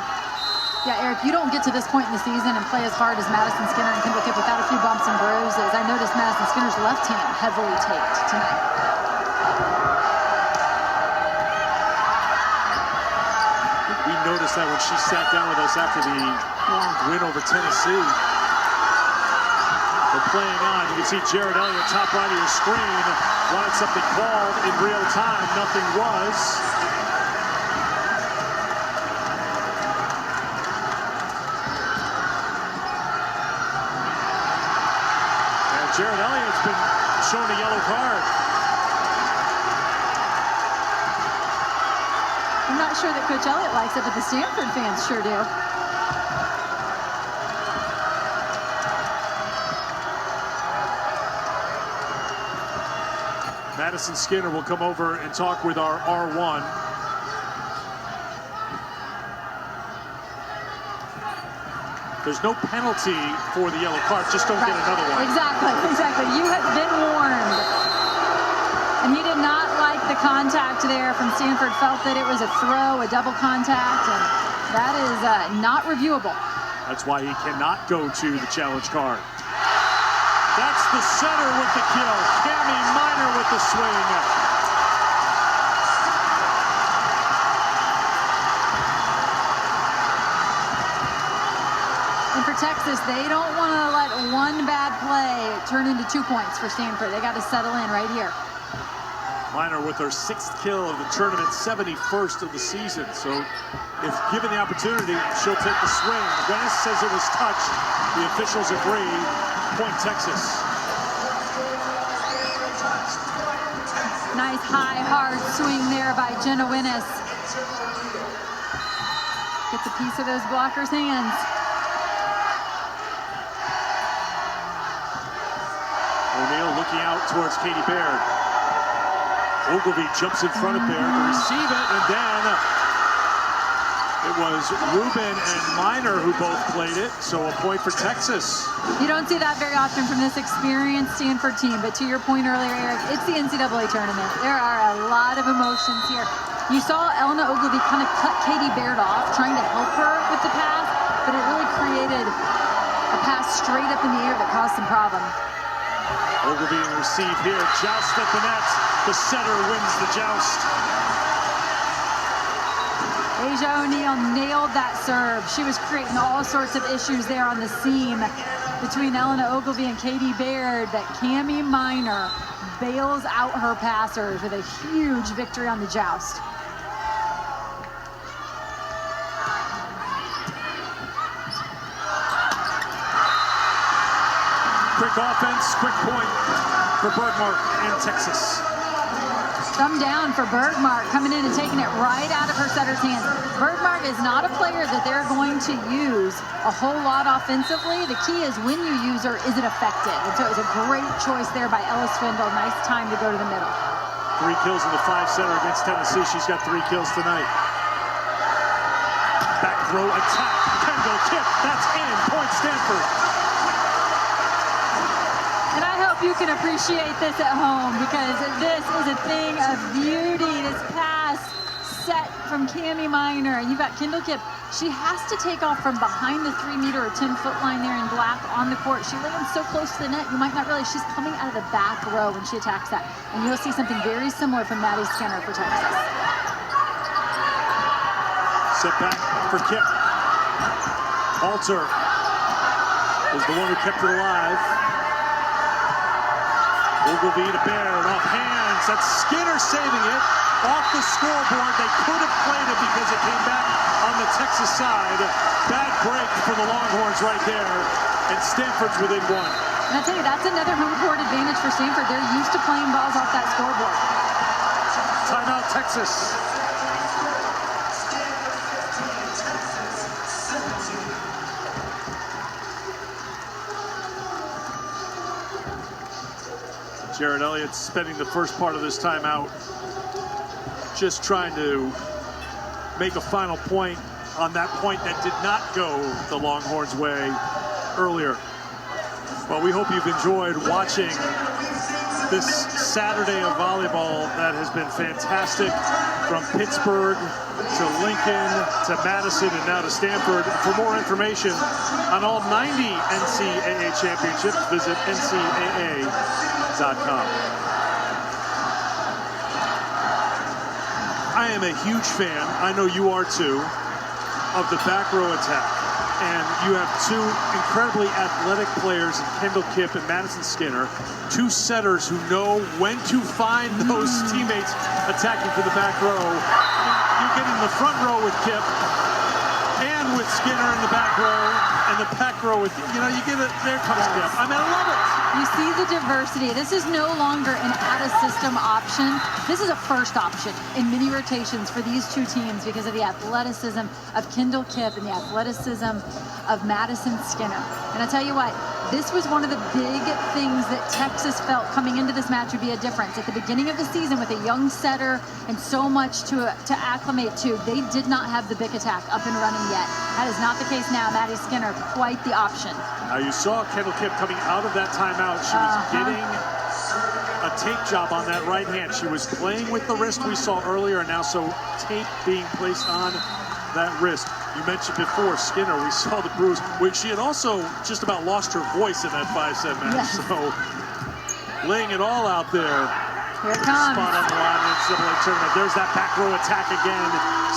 Yeah, Eric, you don't get to this point in the season and play as hard as Madison Skinner and Kendall Kip without a few bumps and bruises. I noticed Madison Skinner's left hand heavily taped tonight. We noticed that when she sat down with us after the win over Tennessee. They're playing on. You can see Jared Elliott, top right of your screen, wanted something called in real time. Nothing was. Jared Elliott's been shown a yellow card. I'm not sure that Coach Elliott likes it, but the Stanford fans sure do. Madison Skinner will come over and talk with our R1. There's no penalty for the yellow card. Just don't get another one. Exactly. You have been warned. And he did not like the contact there from Stanford. Felt that it was a throw, a double contact, and that is not reviewable. That's why he cannot go to the challenge card. That's the setter with the kill. Cami Minor with the swing. Texas, they don't want to let one bad play turn into 2 points for Stanford. They got to settle in right here. Minor with her 6th kill of the tournament, 71st of the season. So if given the opportunity, she'll take the swing. Venice says it was touched. The officials agree. Point Texas. Nice high, hard swing there by Jenna Winnis. Gets a piece of those blockers' hands. O'Neal looking out towards Katie Baird. Ogilvie jumps in front of Baird to receive it, and then it was Rubin and Minor who both played it, so a point for Texas. You don't see that very often from this experienced Stanford team, but to your point earlier, Eric, it's the NCAA tournament. There are a lot of emotions here. You saw Elena Ogilvie kind of cut Katie Baird off, trying to help her with the pass, but it really created a pass straight up in the air that caused some problems. Ogilvie and receive here, just at the net. The setter wins the joust. Asia O'Neal nailed that serve. She was creating all sorts of issues there on the seam between Elena Ogilvie and Katie Baird, that Cammie Minor bails out her passers with a huge victory on the joust. Quick offense, quick point for Bergmark and Texas. Thumb down for Bergmark, coming in and taking it right out of her setter's hands. Bergmark is not a player that they're going to use a whole lot offensively. The key is when you use her, is it effective? And so it was a great choice there by Ella Swindle. Nice time to go to the middle. 3 kills in the 5-setter against Tennessee. She's got 3 kills tonight. Back throw attack. Kendall Kipp. That's in. Point Stanford. And I hope you can appreciate this at home, because this is a thing of beauty. This pass set from Cammie Minor. You've got Kendall Kipp. She has to take off from behind the 3-meter or 10-foot line there in black on the court. She lands so close to the net, you might not realize she's coming out of the back row when she attacks that. And you'll see something very similar from Maddie Skinner for Texas. Set back for Kipp. Halter is the one who kept it alive. Ogilvie to Baird, off hands. That's Skinner saving it. Off the scoreboard. They could have played it because it came back on the Texas side. Bad break for the Longhorns right there. And Stanford's within 1. And I'll tell you, that's another home court advantage for Stanford. They're used to playing balls off that scoreboard. Timeout, Texas. Jared Elliott spending the first part of this timeout just trying to make a final point on that point that did not go the Longhorns' way earlier. Well, we hope you've enjoyed watching this Saturday of volleyball that has been fantastic, from Pittsburgh to Lincoln to Madison and now to Stanford. For more information on all 90 NCAA championships, visit ncaa.com. I am a huge fan, I know you are too, of the back row attack. And you have 2 incredibly athletic players in Kendall Kipp and Madison Skinner, 2 setters who know when to find those teammates attacking for the back row. You're getting the front row with Kipp and with Skinner in the back row, and the back row with, you get it, there comes Kipp. I mean, I love it. You see the diversity. This is no longer an out-of-system option. This is a first option in many rotations for these 2 teams because of the athleticism of Kendall Kipp and the athleticism of Madison Skinner. And I tell you what, this was one of the big things that Texas felt coming into this match would be a difference. At the beginning of the season, with a young setter and so much to acclimate to, they did not have the big attack up and running yet. That is not the case now. Maddie Skinner, quite the option. Now you saw Kendall Kipp coming out of that timeout. She was getting a tape job on that right hand. She was playing with the wrist we saw earlier, and now so tape being placed on that wrist. You mentioned before Skinner, we saw the bruise, which she had also just about lost her voice in that 5-set match. Yes. So laying it all out there. Here it comes. Spot on the line in the NCAA tournament. There's that back row attack again.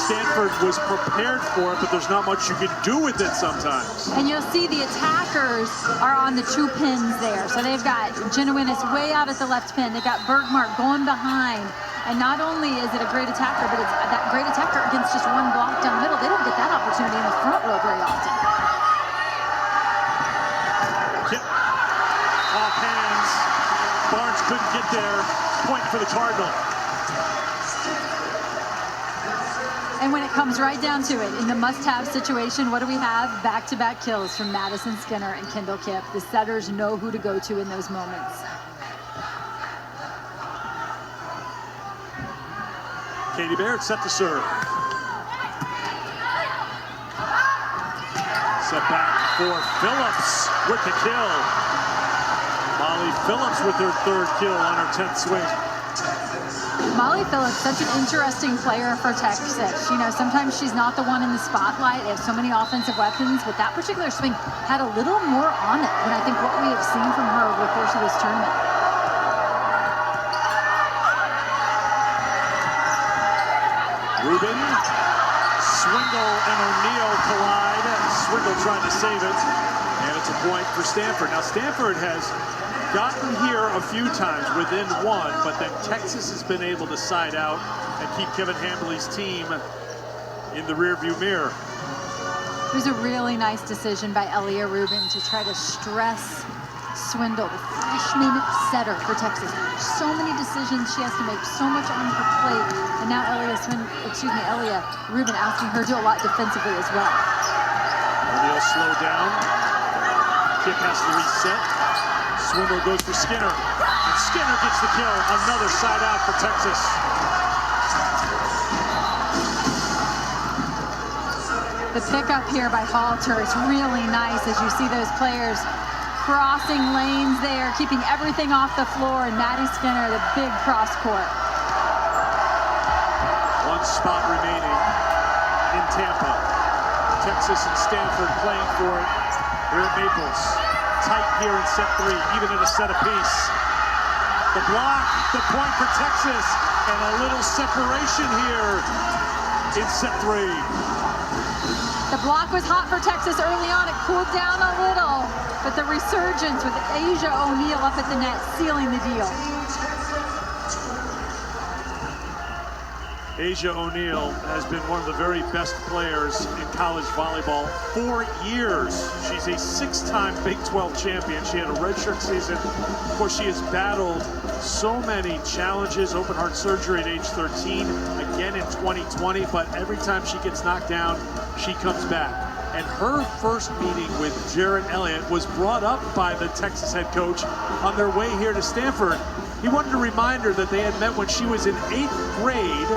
Stanford was prepared for it, but there's not much you can do with it sometimes. And you'll see the attackers are on the 2 pins there. So they've got Jenna Winnis way out at the left pin. They've got Bergmark going behind. And not only is it a great attacker, but it's that great attacker against just 1 block down the middle. They don't get that opportunity in the front row very often. Kipp off hands. Barnes couldn't get there. Point for the Cardinal. And when it comes right down to it, in the must-have situation, what do we have? Back-to-back kills from Madison Skinner and Kendall Kipp. The setters know who to go to in those moments. Katie Baird set to serve. Set back for Phillips with the kill. Molly Phillips with her 3rd kill on her 10th swing. Molly Phillips, such an interesting player for Texas. Sometimes she's not the one in the spotlight. They have so many offensive weapons, but that particular swing had a little more on it than I think what we have seen from her over the course of this tournament. Rubin, Swindle and O'Neal collide. Swindle tried to save it, and it's a point for Stanford. Now Stanford has gotten here a few times within one, but then Texas has been able to side out and keep Kevin Hambley's team in the rearview mirror. It was a really nice decision by Elia Rubin to try to stress Swindle, the freshman setter for Texas. So many decisions she has to make, so much on her plate, and now Elia Rubin asking her to do a lot defensively as well. O'Neal slowed down. Kick has to reset. Swindle goes for Skinner, and Skinner gets the kill. Another side out for Texas. The pickup here by Halter is really nice as you see those players crossing lanes there, keeping everything off the floor, and Maddie Skinner, the big cross court. One spot remaining in Tampa. Texas and Stanford playing for it here at Maples. Tight here in set 3, even at a set apiece. The block, the point for Texas, and a little separation here in set 3. The block was hot for Texas early on. It cooled down a little, but the resurgence with Asia O'Neal up at the net, sealing the deal. Asia O'Neal has been one of the very best players in college volleyball for years. She's a 6-time Big 12 champion. She had a redshirt season. Of course, she has battled so many challenges, open heart surgery at age 13, again in 2020, but every time she gets knocked down, she comes back. And her first meeting with Jaron Elliott was brought up by the Texas head coach on their way here to Stanford. He wanted to remind her that they had met when she was in 8th grade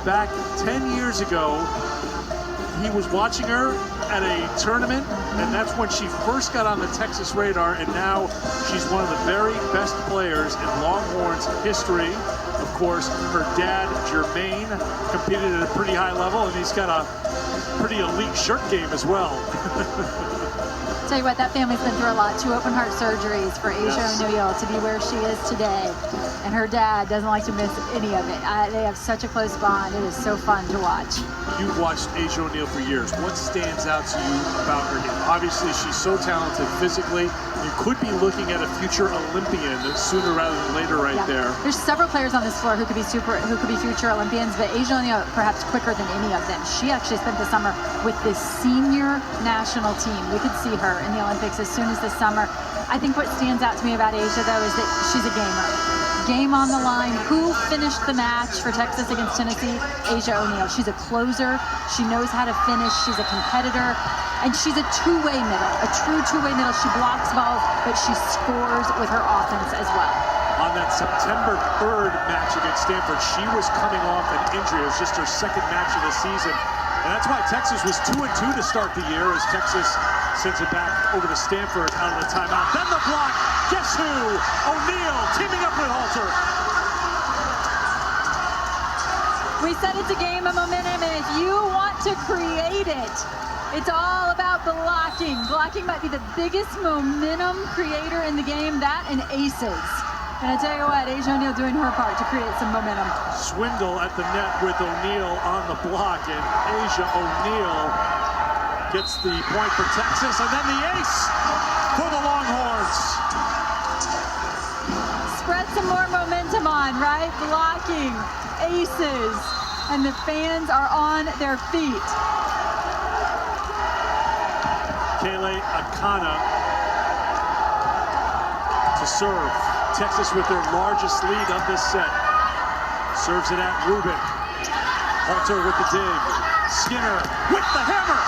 back 10 years ago. He was watching her at a tournament, and that's when she first got on the Texas radar, and now she's one of the very best players in Longhorns history. Of course, her dad, Jermaine, competed at a pretty high level, and he's got a pretty elite shirt game as well. Tell you what, that family's been through a lot. 2 open heart surgeries for Asia O'Neal to be where she is today. And her dad doesn't like to miss any of it. They have such a close bond. It is so fun to watch. You've watched Asia O'Neal for years. What stands out to you about her game? Obviously, she's so talented physically. You could be looking at a future Olympian sooner rather than later there. There's several players on this floor who could be future Olympians, but Asia O'Neal perhaps quicker than any of them. She actually spent the summer with the senior national team. We could see her in the Olympics as soon as this summer. I think what stands out to me about Asia, though, is that she's a gamer. Game on the line. Who finished the match for Texas against Tennessee? Asia O'Neal. She's a closer. She knows how to finish. She's a competitor. And she's a two-way middle, a true two-way middle. She blocks balls, but she scores with her offense as well. On that September 3rd match against Stanford, she was coming off an injury. It was just her 2nd match of the season. And that's why Texas was 2-2 to start the year, as Texas sends it back over to Stanford out of the timeout. Then the block. Guess who? O'Neal teaming up with Halter. We said it's a game of momentum, and if you want to create it, it's all about blocking. Blocking might be the biggest momentum creator in the game, that and aces. And I tell you what, Asia O'Neal doing her part to create some momentum. Swindle at the net with O'Neal on the block, and Asia O'Neal gets the point for Texas, and then the ace for the Longhorns. Spread some more momentum on, right? Blocking, aces, and the fans are on their feet. Kaylee Akana to serve. Texas with their largest lead of this set. Serves it at Rubin. Halter with the dig. Skinner with the hammer.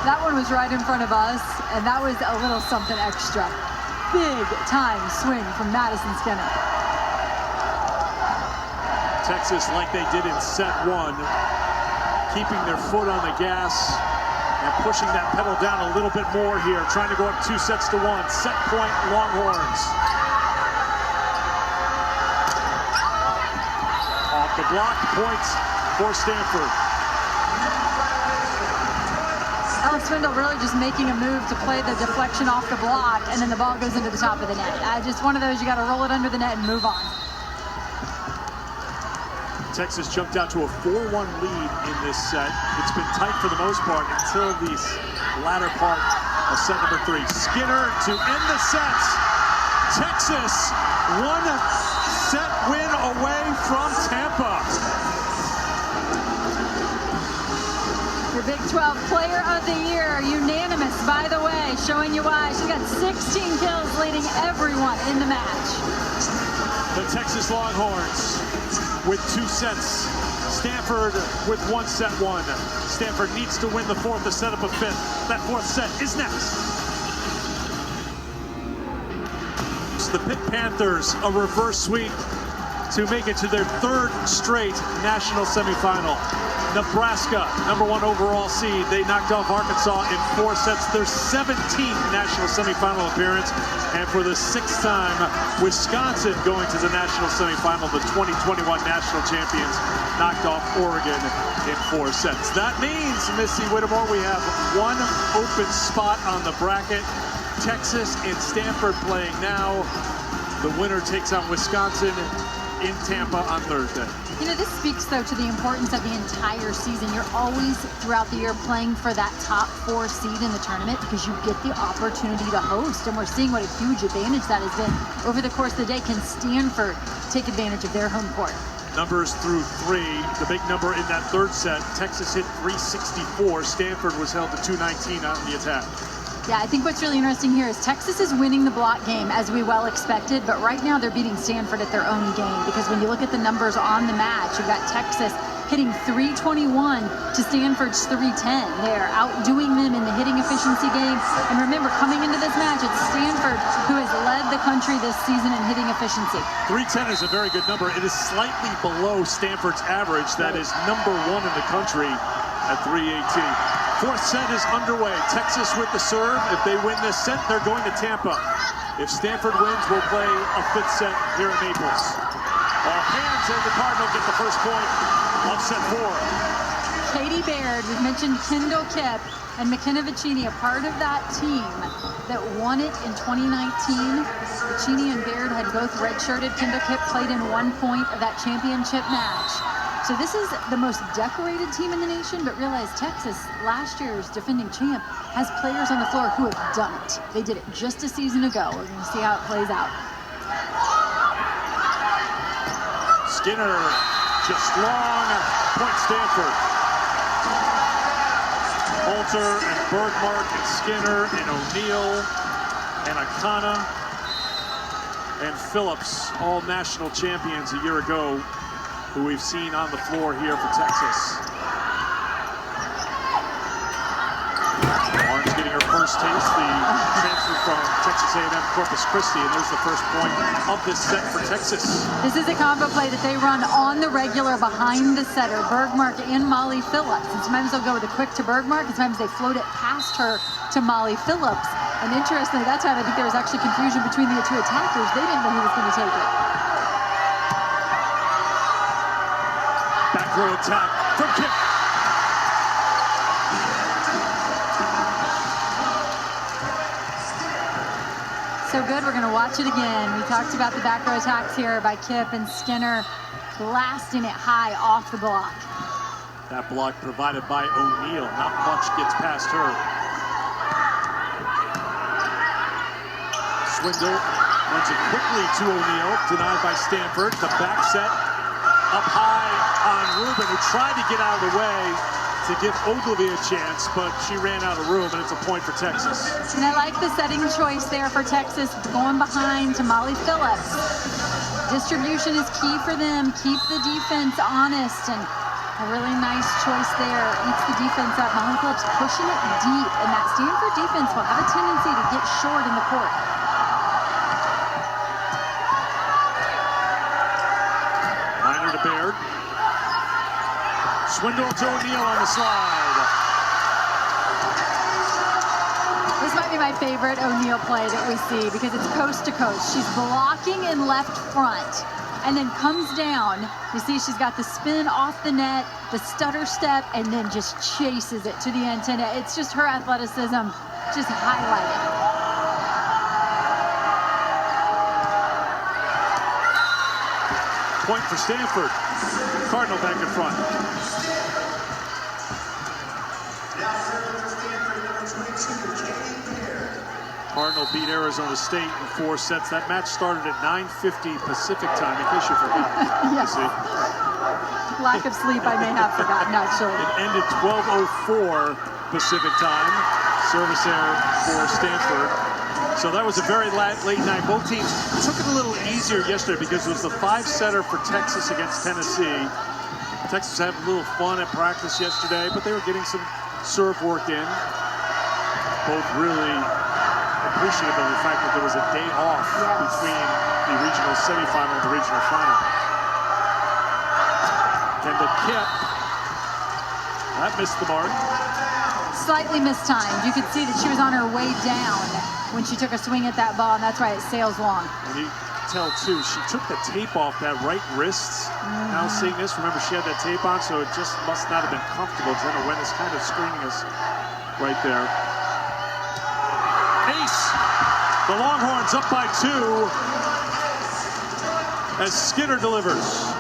That one was right in front of us, and that was a little something extra. Big time swing from Madison Skinner. Texas, like they did in set 1, keeping their foot on the gas and pushing that pedal down a little bit more here, trying to go up 2 sets to 1. Set point, Longhorns. Off the block, points for Stanford. Our Swindle really just making a move to play the deflection off the block, and then the ball goes into the top of the net. Just one of those, you got to roll it under the net and move on. Texas jumped out to a 4-1 lead in this set. It's been tight for the most part until the latter part of set number 3. Skinner to end the set. Texas, 1-set win away from Tampa. Your Big 12 Player of the Year, unanimous, by the way, showing you why. She got 16 kills, leading everyone in the match. The Texas Longhorns with 2 sets. Stanford with 1 set won. Stanford needs to win the 4th to set up a 5th. That 4th set is next. The Pitt Panthers, a reverse sweep to make it to their 3rd straight national semifinal. Nebraska, #1 overall seed. They knocked off Arkansas in 4 sets, their 17th national semifinal appearance. And for the 6th time, Wisconsin going to the national semifinal. The 2021 national champions knocked off Oregon in 4 sets. That means, Missy Whittemore, we have 1 open spot on the bracket. Texas and Stanford playing now. The winner takes on Wisconsin in Tampa on Thursday. You know, this speaks, though, to the importance of the entire season. You're always, throughout the year, playing for that top 4 seed in the tournament because you get the opportunity to host. And we're seeing what a huge advantage that has been over the course of the day. Can Stanford take advantage of their home court? Numbers through 3. The big number in that 3rd set, Texas hit 364. Stanford was held to 219 on the attack. Yeah, I think what's really interesting here is Texas is winning the block game, as we well expected, but right now they're beating Stanford at their own game, because when you look at the numbers on the match, you've got Texas hitting 321 to Stanford's 310. They're outdoing them in the hitting efficiency game. And remember, coming into this match, it's Stanford who has led the country this season in hitting efficiency. 310 is a very good number. It is slightly below Stanford's average. That is #1 in the country at 318. 4th set is underway. Texas with the serve. If they win this set, they're going to Tampa. If Stanford wins, we'll play a 5th set here at Naples. All hands, and the Cardinal get the first point of set 4. Katie Baird, we've mentioned Kendall Kipp and McKenna Vicini, a part of that team that won it in 2019. Vicini and Baird had both redshirted. Kendall Kipp played in 1 point of that championship match. So this is the most decorated team in the nation, but realize Texas, last year's defending champ, has players on the floor who have done it. They did it just a season ago. We're going to see how it plays out. Skinner, just long, point Stanford. Holter and Bergmark and Skinner and O'Neal and Akana and Phillips, all national champions a year ago, who we've seen on the floor here for Texas. Barnes getting her first taste, the transfer from Texas A&M Corpus Christi, and there's the first point of this set for Texas. This is a combo play that they run on the regular behind the setter, Bergmark and Molly Phillips. And sometimes they'll go with a quick to Bergmark, and sometimes they float it past her to Molly Phillips. And interestingly, that time I think there was actually confusion between the 2 attackers. They didn't know who was going to take it. Back row attack from Kipp. So good, we're going to watch it again. We talked about the back row attacks here by Kipp and Skinner, blasting it high off the block. That block provided by O'Neal. Not much gets past her. Swindle runs it quickly to O'Neal, denied by Stanford. The back set up high on Rubin, who tried to get out of the way to give Ogilvy a chance, but she ran out of room, and it's a point for Texas. And I like the setting choice there for Texas, going behind to Molly Phillips. Distribution is key for them. Keep the defense honest, and a really nice choice there. Eats the defense up. Molly Phillips pushing it deep, and that Stanford defense will have a tendency to get short in the court. Liner to Baird. Swindle to O'Neal on the slide. This might be my favorite O'Neal play that we see because it's coast to coast. She's blocking in left front. and then comes down. You see she's got the spin off the net, the stutter step, and then just chases it to the antenna. It's just her athleticism just highlighted. Point for Stanford. Cardinal back in front. Cardinal beat Arizona State in 4 sets. That match started at 9:50 Pacific time, in case you forgot. Yes. Lack of sleep, I may have forgotten, actually. It ended 12:04 Pacific time. Service error for Stanford. So that was a very late night. Both teams took it a little easier yesterday because it was the 5-setter for Texas against Tennessee. Texas had a little fun at practice yesterday, but they were getting some serve work in. Both really appreciative of the fact that there was a day off between the regional semifinal and the regional final. Kendall Kipp, that missed the mark. Slightly mistimed. You could see that she was on her way down when she took a swing at that ball, and that's why it sails long. And you tell too, she took the tape off that right wrist. Now seeing this, remember she had that tape on, so it just must not have been comfortable. Jenna Wynn is kind of screening us right there. Ace! The Longhorns up by 2 as Skinner delivers.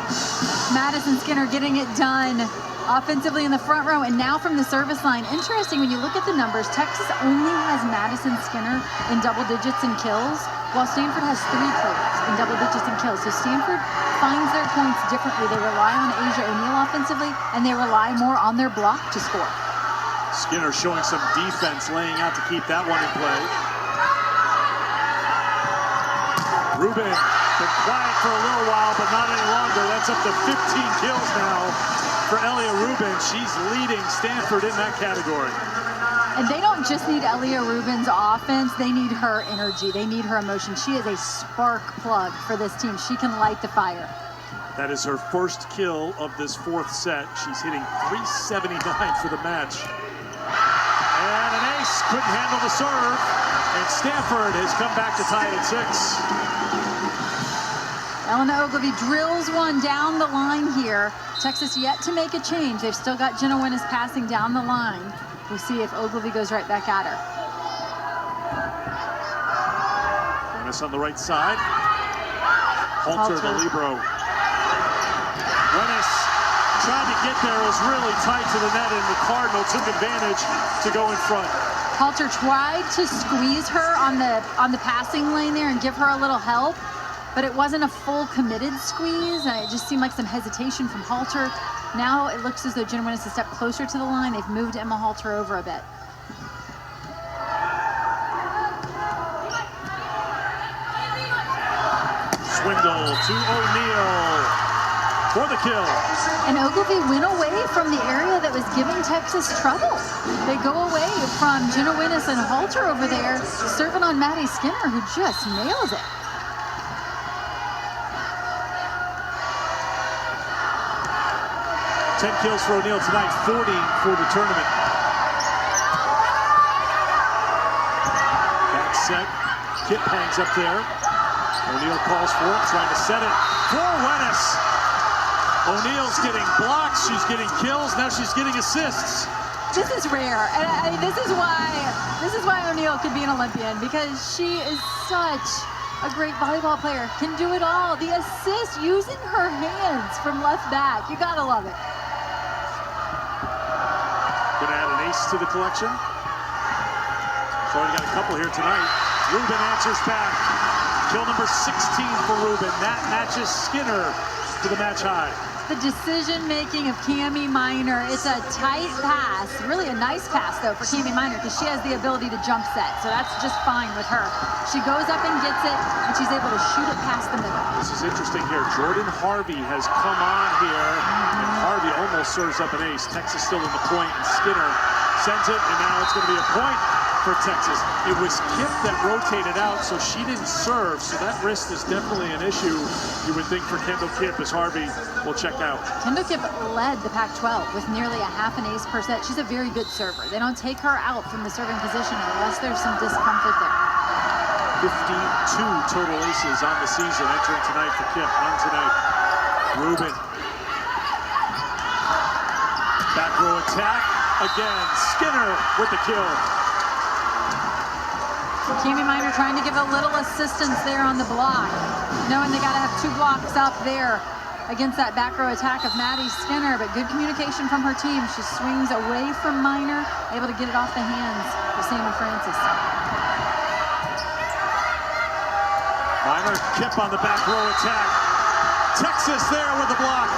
Madison Skinner getting it done offensively in the front row, and now from the service line. Interesting, when you look at the numbers, Texas only has Madison Skinner in double digits in kills, while Stanford has 3 players in double digits in kills. So Stanford finds their points differently. They rely on Asia O'Neal offensively, and they rely more on their block to score. Skinner showing some defense, laying out to keep that one in play. Rubin been quiet for a little while, but not any longer. That's up to 15 kills now for Elia Rubin. She's leading Stanford in that category. And they don't just need Elia Rubin's offense, they need her energy, they need her emotion. She is a spark plug for this team. She can light the fire. That is her first kill of this 4th set. She's hitting .379 for the match. And an ace, couldn't handle the serve. And Stanford has come back to tie it at 6. Elena Ogilvie drills one down the line here. Texas yet to make a change. They've still got Jenna Winnis passing down the line. We'll see if Ogilvie goes right back at her. Winnis on the right side. Halter the libero. Winnis trying to get there, was really tight to the net, and the Cardinal took advantage to go in front. Halter tried to squeeze her on the passing lane there and give her a little help, but it wasn't a full committed squeeze, and it just seemed like some hesitation from Halter. Now it looks as though Jenna Winnis is a step closer to the line. They've moved Emma Halter over a bit. Swindle to O'Neal for the kill. And Ogilvie went away from the area that was giving Texas trouble. They go away from Jenna Winnis and Halter over there, serving on Maddie Skinner, who just nails it. Ten kills for O'Neal tonight, 40 for the tournament. Back set, Kipp hangs up there. O'Neal calls for it, trying to set it for Winnis. O'Neal's getting blocks, she's getting kills, now she's getting assists. This is rare, and this is why O'Neal could be an Olympian, because she is such a great volleyball player, can do it all. The assist using her hands from left back, you gotta love it. Gonna add an ace to the collection. She's already got a couple here tonight. Rubin answers back. Kill number 16 for Rubin. That matches Skinner to the match high. The decision-making of Cami Minor. It's a tight pass, really a nice pass though for Cami Minor, because she has the ability to jump set, so that's just fine with her. She goes up and gets it, and she's able to shoot it past the middle. This is interesting here. Jordan Harvey has come on here, and Harvey almost serves up an ace. Texas still in the point, and Skinner sends it, and now it's going to be a point for Texas. It was Kipp that rotated out, so she didn't serve, so that wrist is definitely an issue, you would think, for Kendall Kipp, as Harvey will check out. Kendall Kipp led the Pac-12 with nearly a half an ace per set. She's a very good server. They don't take her out from the serving position unless there's some discomfort there. 52 total aces on the season entering tonight for Kip. None tonight. Rubin. Back row attack. Again, Skinner with the kill. Jamie Miner trying to give a little assistance there on the block, knowing they got to have 2 blocks up there against that back row attack of Maddie Skinner, but good communication from her team. She swings away from Miner, able to get it off the hands of Sammy Francis. Miner, Kip on the back row attack. Texas there with the block.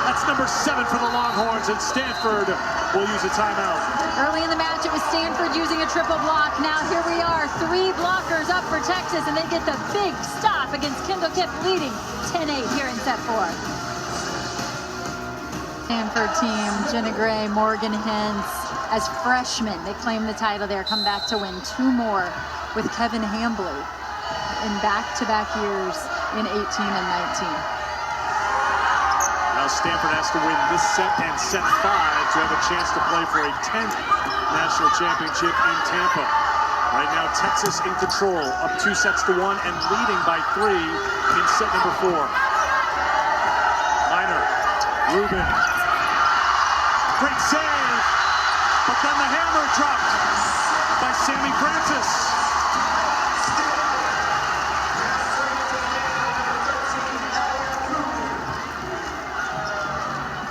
That's number 7 for the Longhorns, and Stanford will use a timeout. Early in the match, it was Stanford using a triple block. Now here we are, 3 blockers up for Texas, and they get the big stop against Kendall Kip, leading 10-8 here in set 4. Stanford team, Jenna Gray, Morgan Hintz, as freshmen, they claim the title there, come back to win 2 more with Kevin Hambley in back-to-back years in 18 and 19. Now Stanford has to win this set and set 5 to have a chance to play for a 10th national championship in Tampa. Right now, Texas in control, up 2 sets to 1 and leading by 3 in set number 4. Miner, Rubin, great save, but then the hammer dropped by Sammy Francis.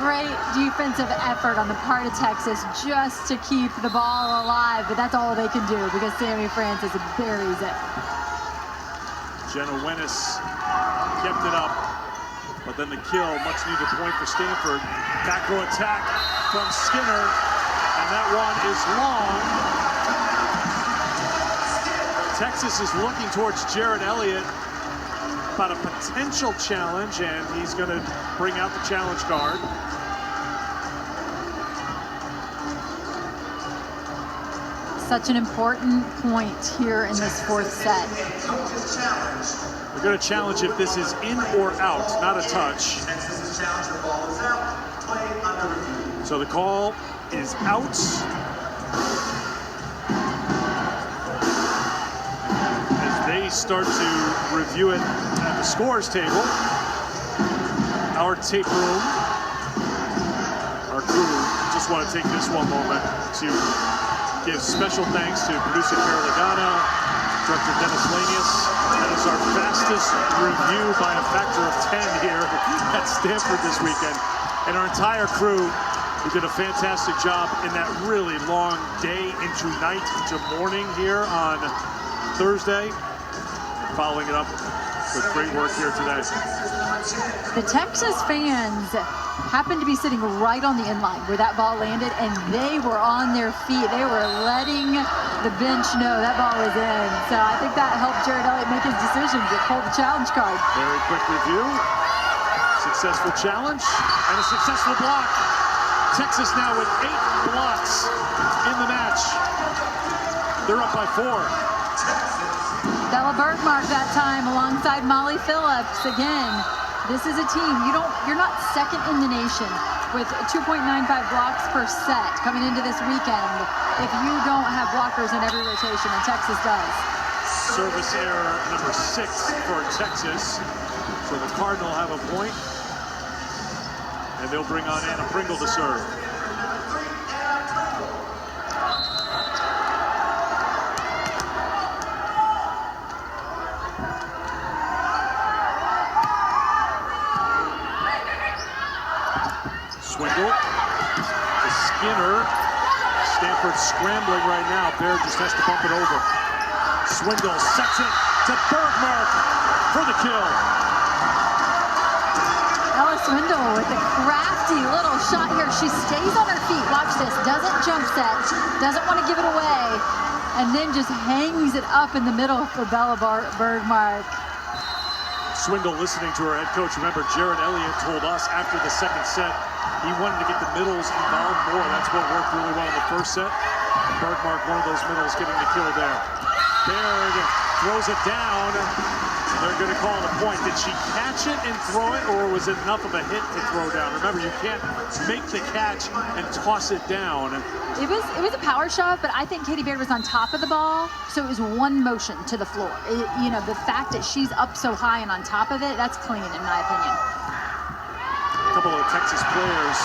Great defensive effort on the part of Texas just to keep the ball alive, but that's all they can do because Sammy Francis buries it. Jenna Wennis kept it up, but then the kill, much needed point for Stanford. Back row attack from Skinner, and that one is long. Texas is looking towards Jared Elliott about a potential challenge, and he's going to bring out the challenge card. Such an important point here in this 4th set. We're going to challenge if this is in or out, not a touch. So the call is out. As they start to review it at the scores table, our tape room, our crew, just want to take this one moment to give special thanks to producer Carol Lagana, director Dennis Lanius. That is our fastest review by a factor of 10 here at Stanford this weekend. And our entire crew, who did a fantastic job in that really long day into night, into morning here on Thursday. And following it up with great work here today. The Texas fans happened to be sitting right on the inline where that ball landed, and they were on their feet. They were letting the bench know that ball was in. So I think that helped Jared Elliott make his decision to pull the challenge card. Very quick review. Successful challenge and a successful block. Texas now with 8 blocks in the match. They're up by 4. Bella Bergmark that time alongside Molly Phillips. Again, this is a team, you're not second in the nation with 2.95 blocks per set coming into this weekend if you don't have blockers in every rotation, and Texas does. Service error number 6 for Texas. So the Cardinal have a point, and they'll bring on Anna Pringle to serve. Swindle to Skinner. Stanford scrambling right now. Baird just has to bump it over. Swindle sets it to Bergmark for the kill. Ella Swindle with a crafty little shot here. She stays on her feet. Watch this. Doesn't jump set. Doesn't want to give it away. And then just hangs it up in the middle for Bella Bergmark. Swindle listening to her head coach. Remember, Jared Elliott told us after the second set he wanted to get the middles involved more. That's what worked really well in the first set. Bergmark, one of those middles, getting the kill there. Baird throws it down. They're going to call it a point. Did she catch it and throw it, or was it enough of a hit to throw down? Remember, you can't make the catch and toss it down. It was a power shove, but I think Katie Baird was on top of the ball, so it was one motion to the floor. You know, the fact that she's up so high and on top of it, that's clean in my opinion. A couple of Texas players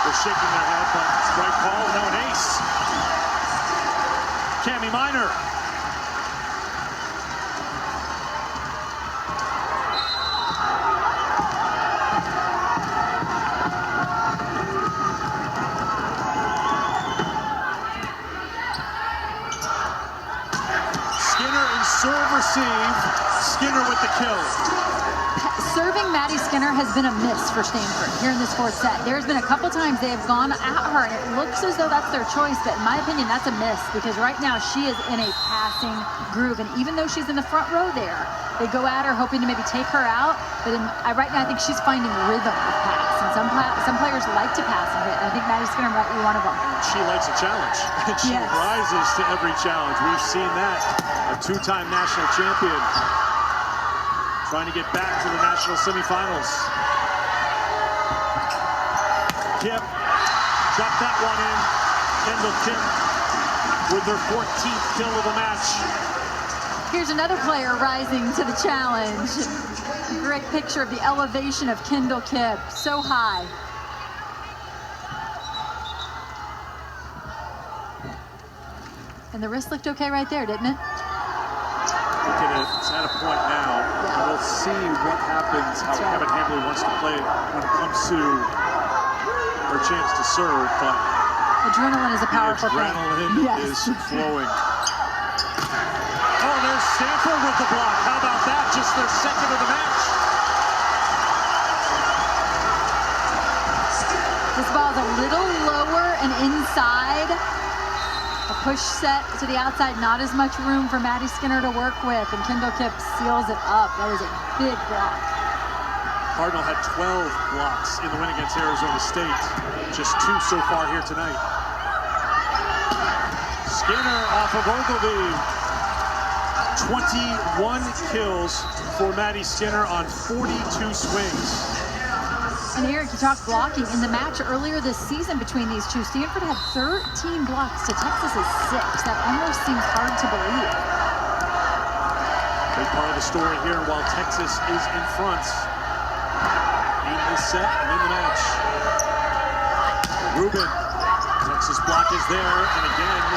were shaking their head, but it's the right call. No, an ace. Cami Minor. Serve receive, Skinner with the kill. Serving Maddie Skinner has been a miss for Stanford here in this fourth set. There's been a couple times they have gone at her, and it looks as though that's their choice, but in my opinion, that's a miss, because right now she is in a passing groove, and even though she's in the front row there, they go at her hoping to maybe take her out, but right now I think she's finding rhythm with pass, and some players like to pass and hit, and I think Maddie Skinner might be one of them. She likes a challenge, and she rises to every challenge. We've seen that. A two-time national champion trying to get back to the national semifinals. Kip dropped that one in. Kendall Kip with her 14th kill of the match. Here's another player rising to the challenge. Great picture of the elevation of Kendall Kip, so high. And the wrist looked okay right there, didn't it? Look at it, it's at a point now. And we'll see what happens, how Kevin Hambley wants to play it when it comes to her chance to serve, but adrenaline is a powerful thing. Adrenaline is flowing. Oh, there's Stanford with the block. How about that? Just their second of the match. This ball's a little lower and inside. A push set to the outside, not as much room for Maddie Skinner to work with, and Kendall Kip seals it up. That was a big block. Cardinal had 12 blocks in the win against Arizona State. Just 2 so far here tonight. Skinner off of Ogilvy. 21 kills for Maddie Skinner on 42 swings. And Eric, you talked blocking. In the match earlier this season between these two, Stanford had 13 blocks to Texas's 6. That almost seems hard to believe. Big part of the story here while Texas is in front in this set and in the match. Rubin, Texas block is there, and again.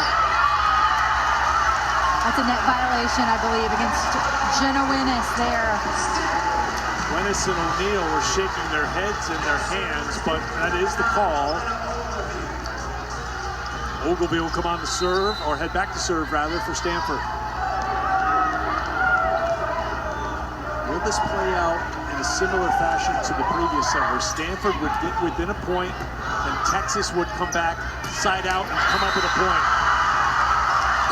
That's a net violation, I believe, against Jenna Winnis there. Winnis and O'Neal were shaking their heads and their hands, but that is the call. Ogilvy will come on to serve, or head back to serve, rather, for Stanford. Will this play out in a similar fashion to the previous set, where Stanford would get within a point, and Texas would come back, side out, and come up with a point?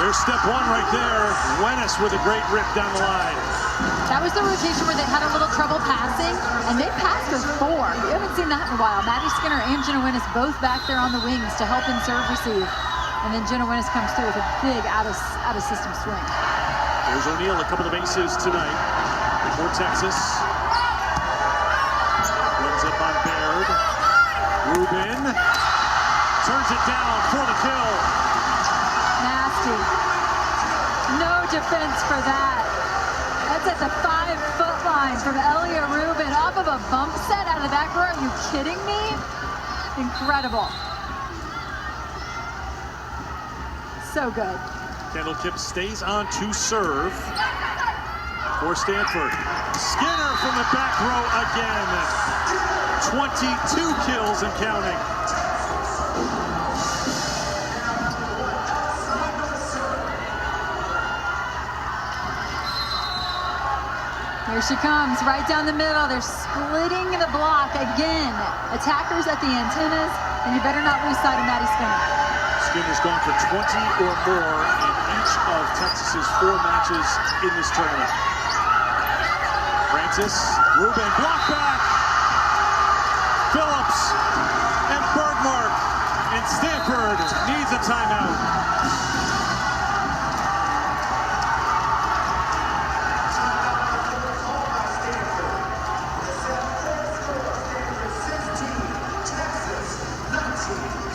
There's step one right there. Winnis with a great rip down the line. That was the rotation where they had a little trouble passing, and they passed with 4. We haven't seen that in a while. Maddie Skinner and Jenna Winnis both back there on the wings to help in serve receive. And then Jenna Winnis comes through with a big out-of-system swing. There's O'Neal, a couple of aces tonight for Texas. Runs up on Baird. Rubin turns it down for the kill. Nasty. No defense for that. That's at the 5-foot line from Elia Rubin off of a bump set out of the back row. Are you kidding me? Incredible. So good. Kendall Kip stays on to serve for Stanford. Skinner from the back row again. 22 kills and counting. Here she comes, right down the middle. They're splitting the block again. Attackers at the antennas, and you better not lose sight of Maddie Skinner. Skinner's gone for 20 or more in each of Texas's 4 matches in this tournament. Francis, Rubin, block back. Phillips and Bergmark, and Stanford needs a timeout.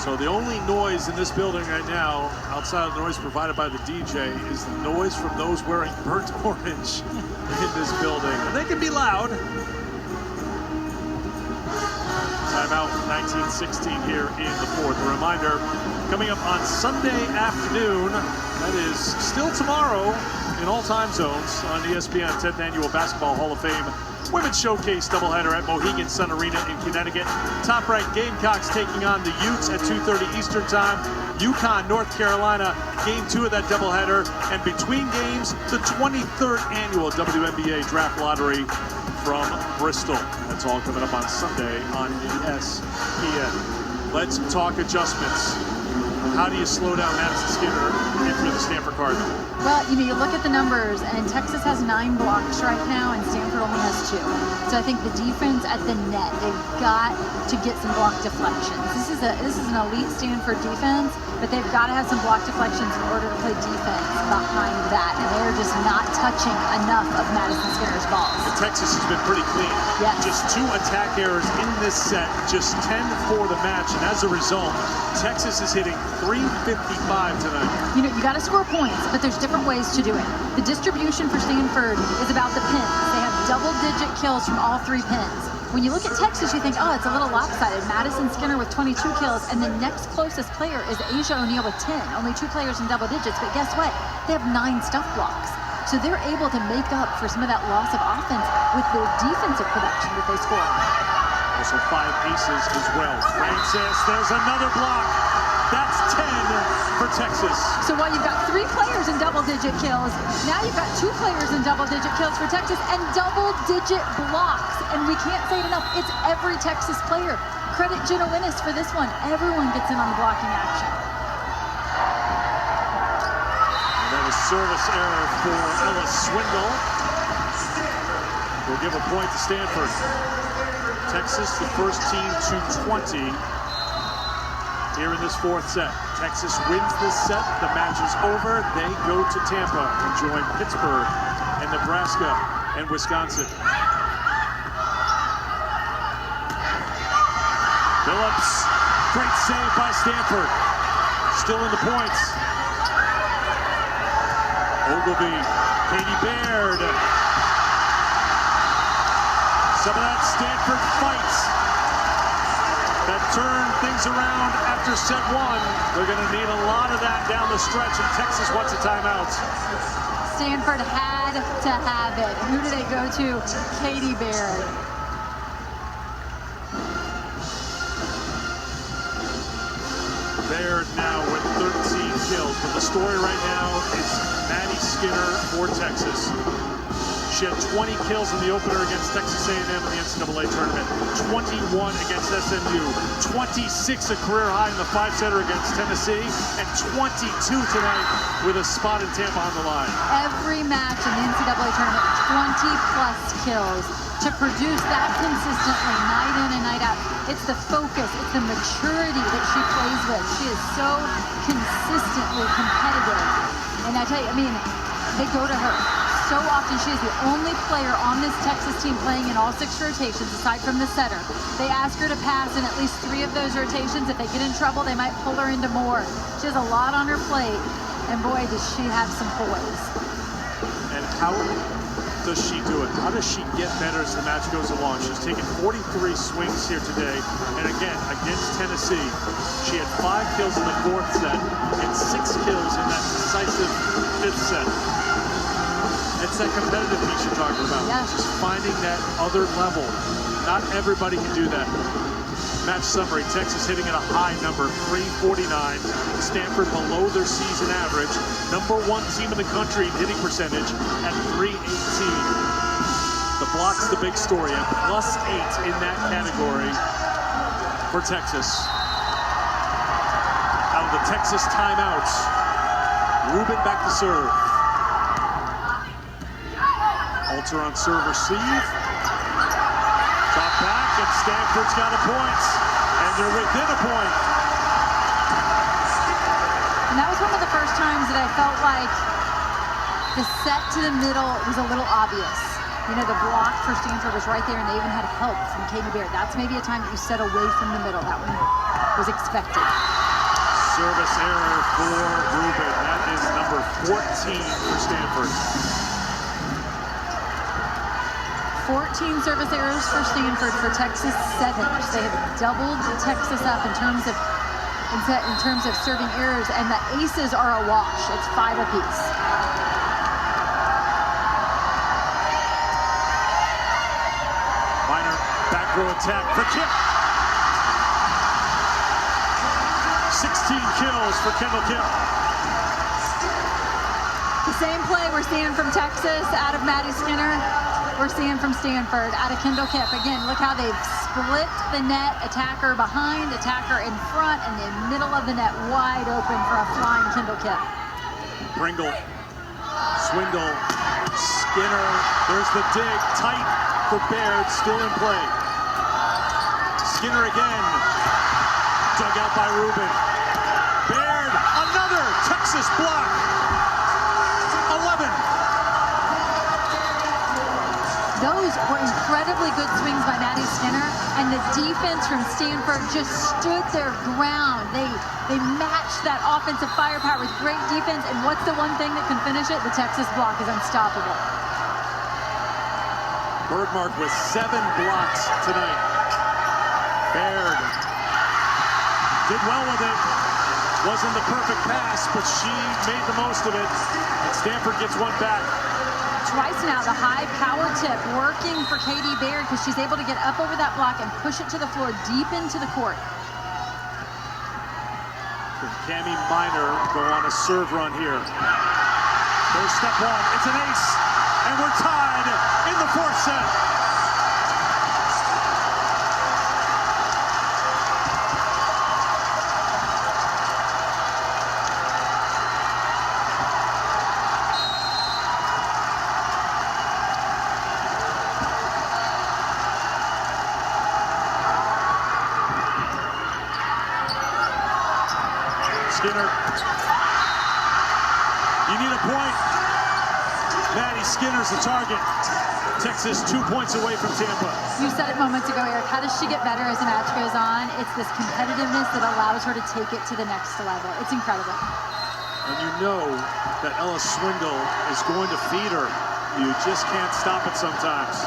So the only noise in this building right now, outside of the noise provided by the DJ, is the noise from those wearing burnt orange in this building. And they can be loud. Timeout 1916 here in the fourth. A reminder, coming up on Sunday afternoon, that is still tomorrow in all time zones on ESPN, 10th Annual Basketball Hall of Fame Women's Showcase doubleheader at Mohegan Sun Arena in Connecticut. Top-ranked Gamecocks taking on the Utes at 2:30 Eastern Time. UConn, North Carolina, game 2 of that doubleheader. And between games, the 23rd Annual WNBA Draft Lottery from Bristol. That's all coming up on Sunday on ESPN. Let's talk adjustments. How do you slow down Madison Skinner if you're the Stanford Cardinal? Well, you look at the numbers, and Texas has 9 blocks right now, and Stanford only has 2. So I think the defense at the net, they've got to get some block deflections. This is an elite Stanford defense, but they've got to have some block deflections in order to play defense behind that, and they're just not touching enough of Madison Skinner's balls. And Texas has been pretty clean. Yes. Just 2 attack errors in this set, just 10 for the match, and as a result, Texas is hitting .355 tonight. You got to score points, but there's different ways to do it. The distribution for Stanford is about the pins. They have double-digit kills from all 3 pins. When you look at Texas, you think, oh, it's a little lopsided. Madison Skinner with 22 kills, and the next closest player is Asia O'Neal with 10. Only 2 players in double digits, but guess what? They have 9 stuff blocks. So they're able to make up for some of that loss of offense with the defensive production that they score. Also 5 aces as well. Francis, there's another block. That's 10 for Texas. So while you've got 3 players in double-digit kills, now you've got 2 players in double-digit kills for Texas and double-digit blocks. And we can't say it enough. It's every Texas player. Credit Jenna Winnis for this one. Everyone gets in on the blocking action. And that was service error for Ella Swindle. We'll give a point to Stanford. Texas, the first team to 20 here in this 4th set. Texas wins this set. The match is over. They go to Tampa and join Pittsburgh and Nebraska and Wisconsin. Phillips, great save by Stanford. Still in the points. Ogilvy, Katie Baird. Some of that Stanford fight that turned things around after set 1. They're going to need a lot of that down the stretch, and Texas wants a timeout. Stanford had to have it. Who do they go to? Katie Baird. Baird now with 13 kills, but the story right now is Maddie Skinner for Texas. She had 20 kills in the opener against Texas A&M in the NCAA tournament, 21 against SMU, 26 a career high in the 5-setter against Tennessee, and 22 tonight with a spot in Tampa on the line. Every match in the NCAA tournament, 20-plus kills. To produce that consistently night in and night out, it's the focus, it's the maturity that she plays with. She is so consistently competitive. And I tell you, they go to her. So often she is the only player on this Texas team playing in all 6 rotations aside from the setter. They ask her to pass in at least 3 of those rotations. If they get in trouble, they might pull her into more. She has a lot on her plate, and boy, does she have some poise. And how does she do it? How does she get better as the match goes along? She's taken 43 swings here today, and again, against Tennessee, she had 5 kills in the 4th set and 6 kills in that decisive 5th set. It's that competitive piece you're talking about. Yeah. Just finding that other level. Not everybody can do that. Match summary, Texas hitting at a high number, 349. Stanford below their season average. Number 1 team in the country in hitting percentage at 318. The block's the big story, and +8 in that category for Texas. Out of the Texas timeouts, Rubin back to serve. Alter on serve receive. Drop back, and Stanford's got a point. And they're within a point. And that was one of the first times that I felt like the set to the middle was a little obvious. The block for Stanford was right there, and they even had help from Katie Baird. That's maybe a time that you set away from the middle. That one was expected. Service error for Rubin. That is number 14 for Stanford. 14 service errors for Stanford, for Texas 7. They have doubled Texas up in terms of serving errors, and the aces are a wash. It's 5 apiece. Minor back row attack for Kip. 16 kills for Kendall Kip. The same play we're seeing from Texas out of Maddie Skinner, we're seeing from Stanford out of Kendall Kip. Again, look how they've split the net, attacker behind, attacker in front, and the middle of the net wide open for a flying Kendall Kip. Pringle, Swindle, Skinner, there's the dig, tight for Baird, still in play. Skinner again, dug out by Rubin. Baird, another Texas block. 11. Those were incredibly good swings by Maddie Skinner, and the defense from Stanford just stood their ground. They matched that offensive firepower with great defense, and what's the one thing that can finish it? The Texas block is unstoppable. Bergmark with 7 blocks tonight. Baird did well with it. Wasn't the perfect pass, but she made the most of it. And Stanford gets one back. Twice now, the high power tip working for Katie Baird, because she's able to get up over that block and push it to the floor deep into the court. Can Cami Minor go on a serve run here? There's step 1. It's an ace. And we're tied in the 4th set. Skinner. You need a point. Maddie Skinner's the target. Texas 2 points away from Tampa. You said it moments ago, Eric. How does she get better as the match goes on? It's this competitiveness that allows her to take it to the next level. It's incredible. And you know that Ella Swindle is going to feed her. You just can't stop it sometimes.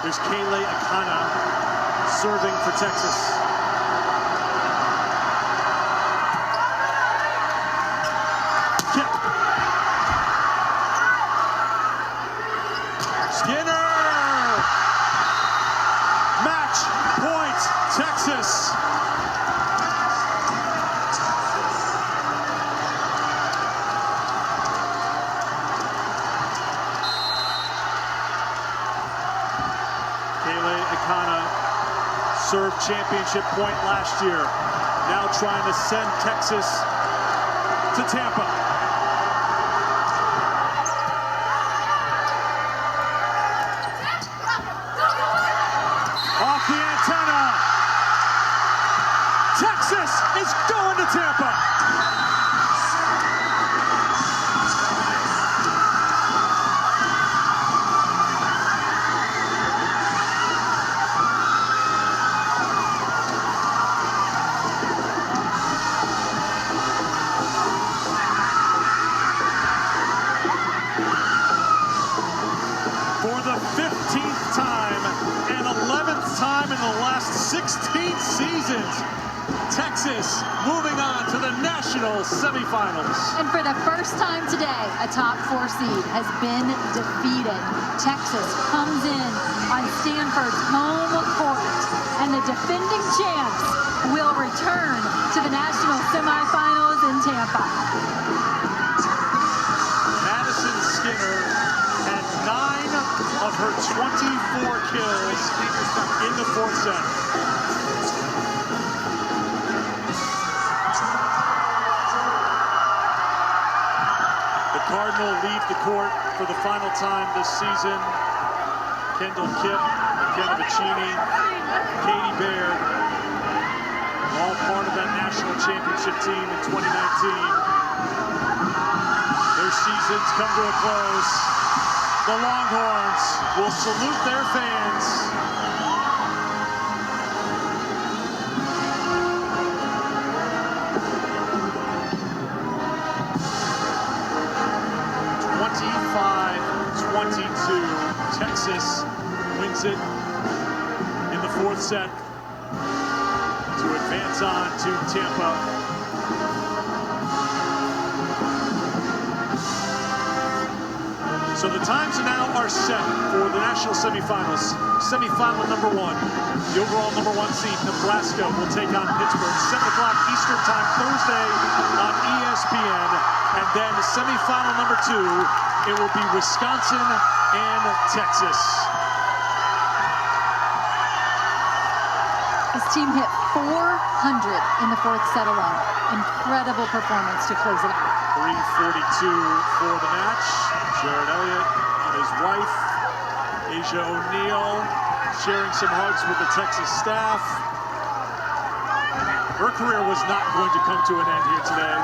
There's Kayleigh Akana serving for Texas. Skinner! Match point, Texas! Kayleigh Akana served championship point last year. Now trying to send Texas to Tampa. Off the antenna. Texas is going to Tampa. For the 15th time and 11th time in the last 16 seasons, Texas moving on to the national semifinals. And for the first time today, a top 4 seed has been defeated. Texas comes in on Stanford's home court, and the defending champs will return to the national semifinals in Tampa. Madison Skinner had 9 of her 24 kills in the 4th set. The Cardinal leave the court for the final time this season. Kendall Kip, McKenna Vicini, Katie Baird, all part of that national championship team in 2019. Their seasons come to a close. The Longhorns will salute their fans. Texas wins it in the 4th set to advance on to Tampa. So the times now are set for the national semifinals. Semifinal number 1, the overall number 1 seed, Nebraska, will take on Pittsburgh. 7 o'clock Eastern Time Thursday on ESPN. And then semifinal number 2, it will be Wisconsin and Texas. This team hit 400 in the 4th set alone. Incredible performance to close it out. 3:42 for the match. Jared Elliott and his wife, Asia O'Neal, sharing some hugs with the Texas staff. Her career was not going to come to an end here today.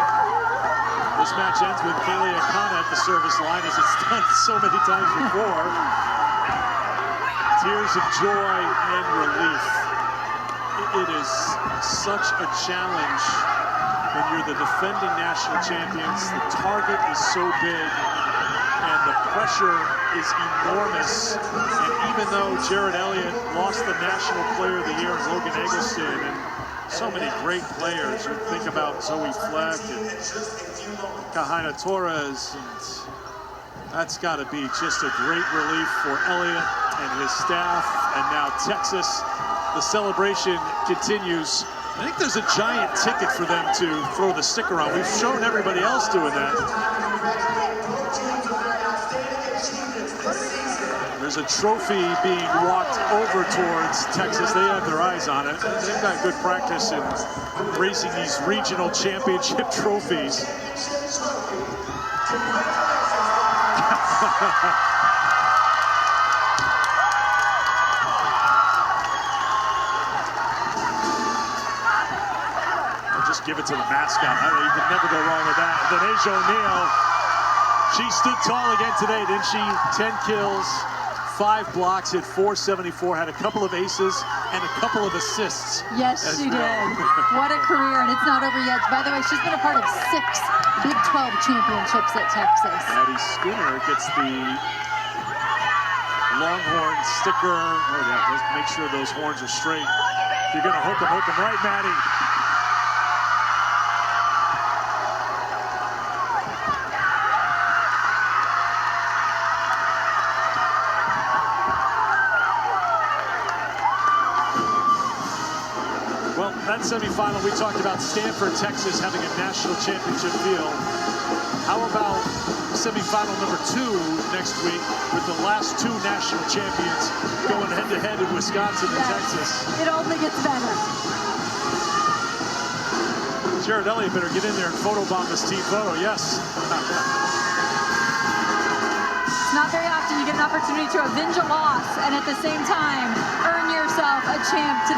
This match ends with Kaylee Akana at the service line, as it's done so many times before. Tears of joy and relief. It is such a challenge when you're the defending national champions. The target is so big and the pressure is enormous. And even though Jared Elliott lost the National Player of the Year in Logan Eggleston, and so many great players, you think about Zoe Fleck and Kahaina Torres, and that's got to be just a great relief for Elliott and his staff. And now Texas, the celebration continues. I think there's a giant ticket for them to throw the sticker on. We've shown everybody else doing that. There's a trophy being walked over towards Texas. They have their eyes on it. They've got good practice in raising these regional championship trophies. Just give it to the mascot. You can never go wrong with that. Then Asia O'Neal, she stood tall again today, didn't she? 10 kills, 5 blocks, hit .474, had a couple of aces and a couple of assists. Yes, she did. What a career, and it's not over yet. By the way, she's been a part of 6 Big 12 championships at Texas. Maddie Skinner gets the Longhorn sticker. Oh yeah, just make sure those horns are straight. If you're gonna hook them right, Maddie. That semifinal, we talked about Stanford, Texas having a national championship feel. How about semifinal number 2 next week with the last 2 national champions going head-to-head in Wisconsin and Texas? It only gets better. Jared Elliott better get in there and photobomb this team photo, yes. It's not very often you get an opportunity to avenge a loss and at the same time earn yourself a trip to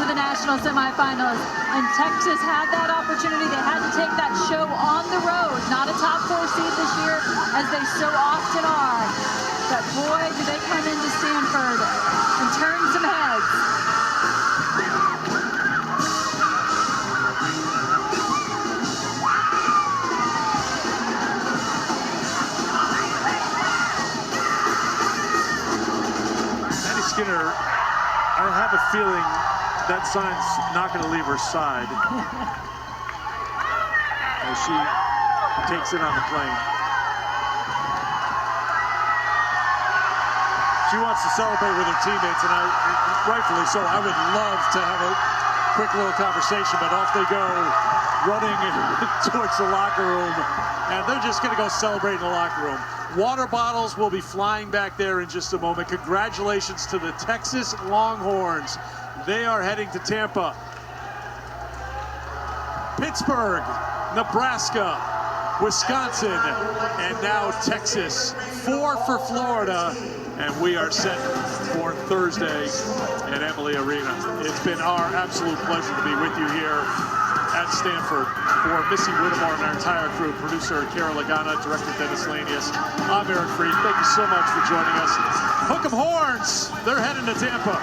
the national semifinals. And Texas had that opportunity. They had to take that show on the road. Not a top 4 seed this year, as they so often are. But boy, do they come into Stanford and turn some heads. Skinner, I have a feeling that sign's not going to leave her side as she takes it on the plane. She wants to celebrate with her teammates, and rightfully so. I would love to have a quick little conversation, but off they go, running towards the locker room, and they're just going to go celebrate in the locker room. Water bottles will be flying back there in just a moment. Congratulations to the Texas Longhorns. They are heading to Tampa. Pittsburgh, Nebraska, Wisconsin, and now Texas. 4 for Florida, and we are set for Thursday at Emily Arena. It's been our absolute pleasure to be with you here at Stanford. For Missy Whittemore and our entire crew, producer Kara Lagana, director Dennis Lanius, I'm Eric Freed. Thank you so much for joining us. Hook 'em horns! They're heading to Tampa.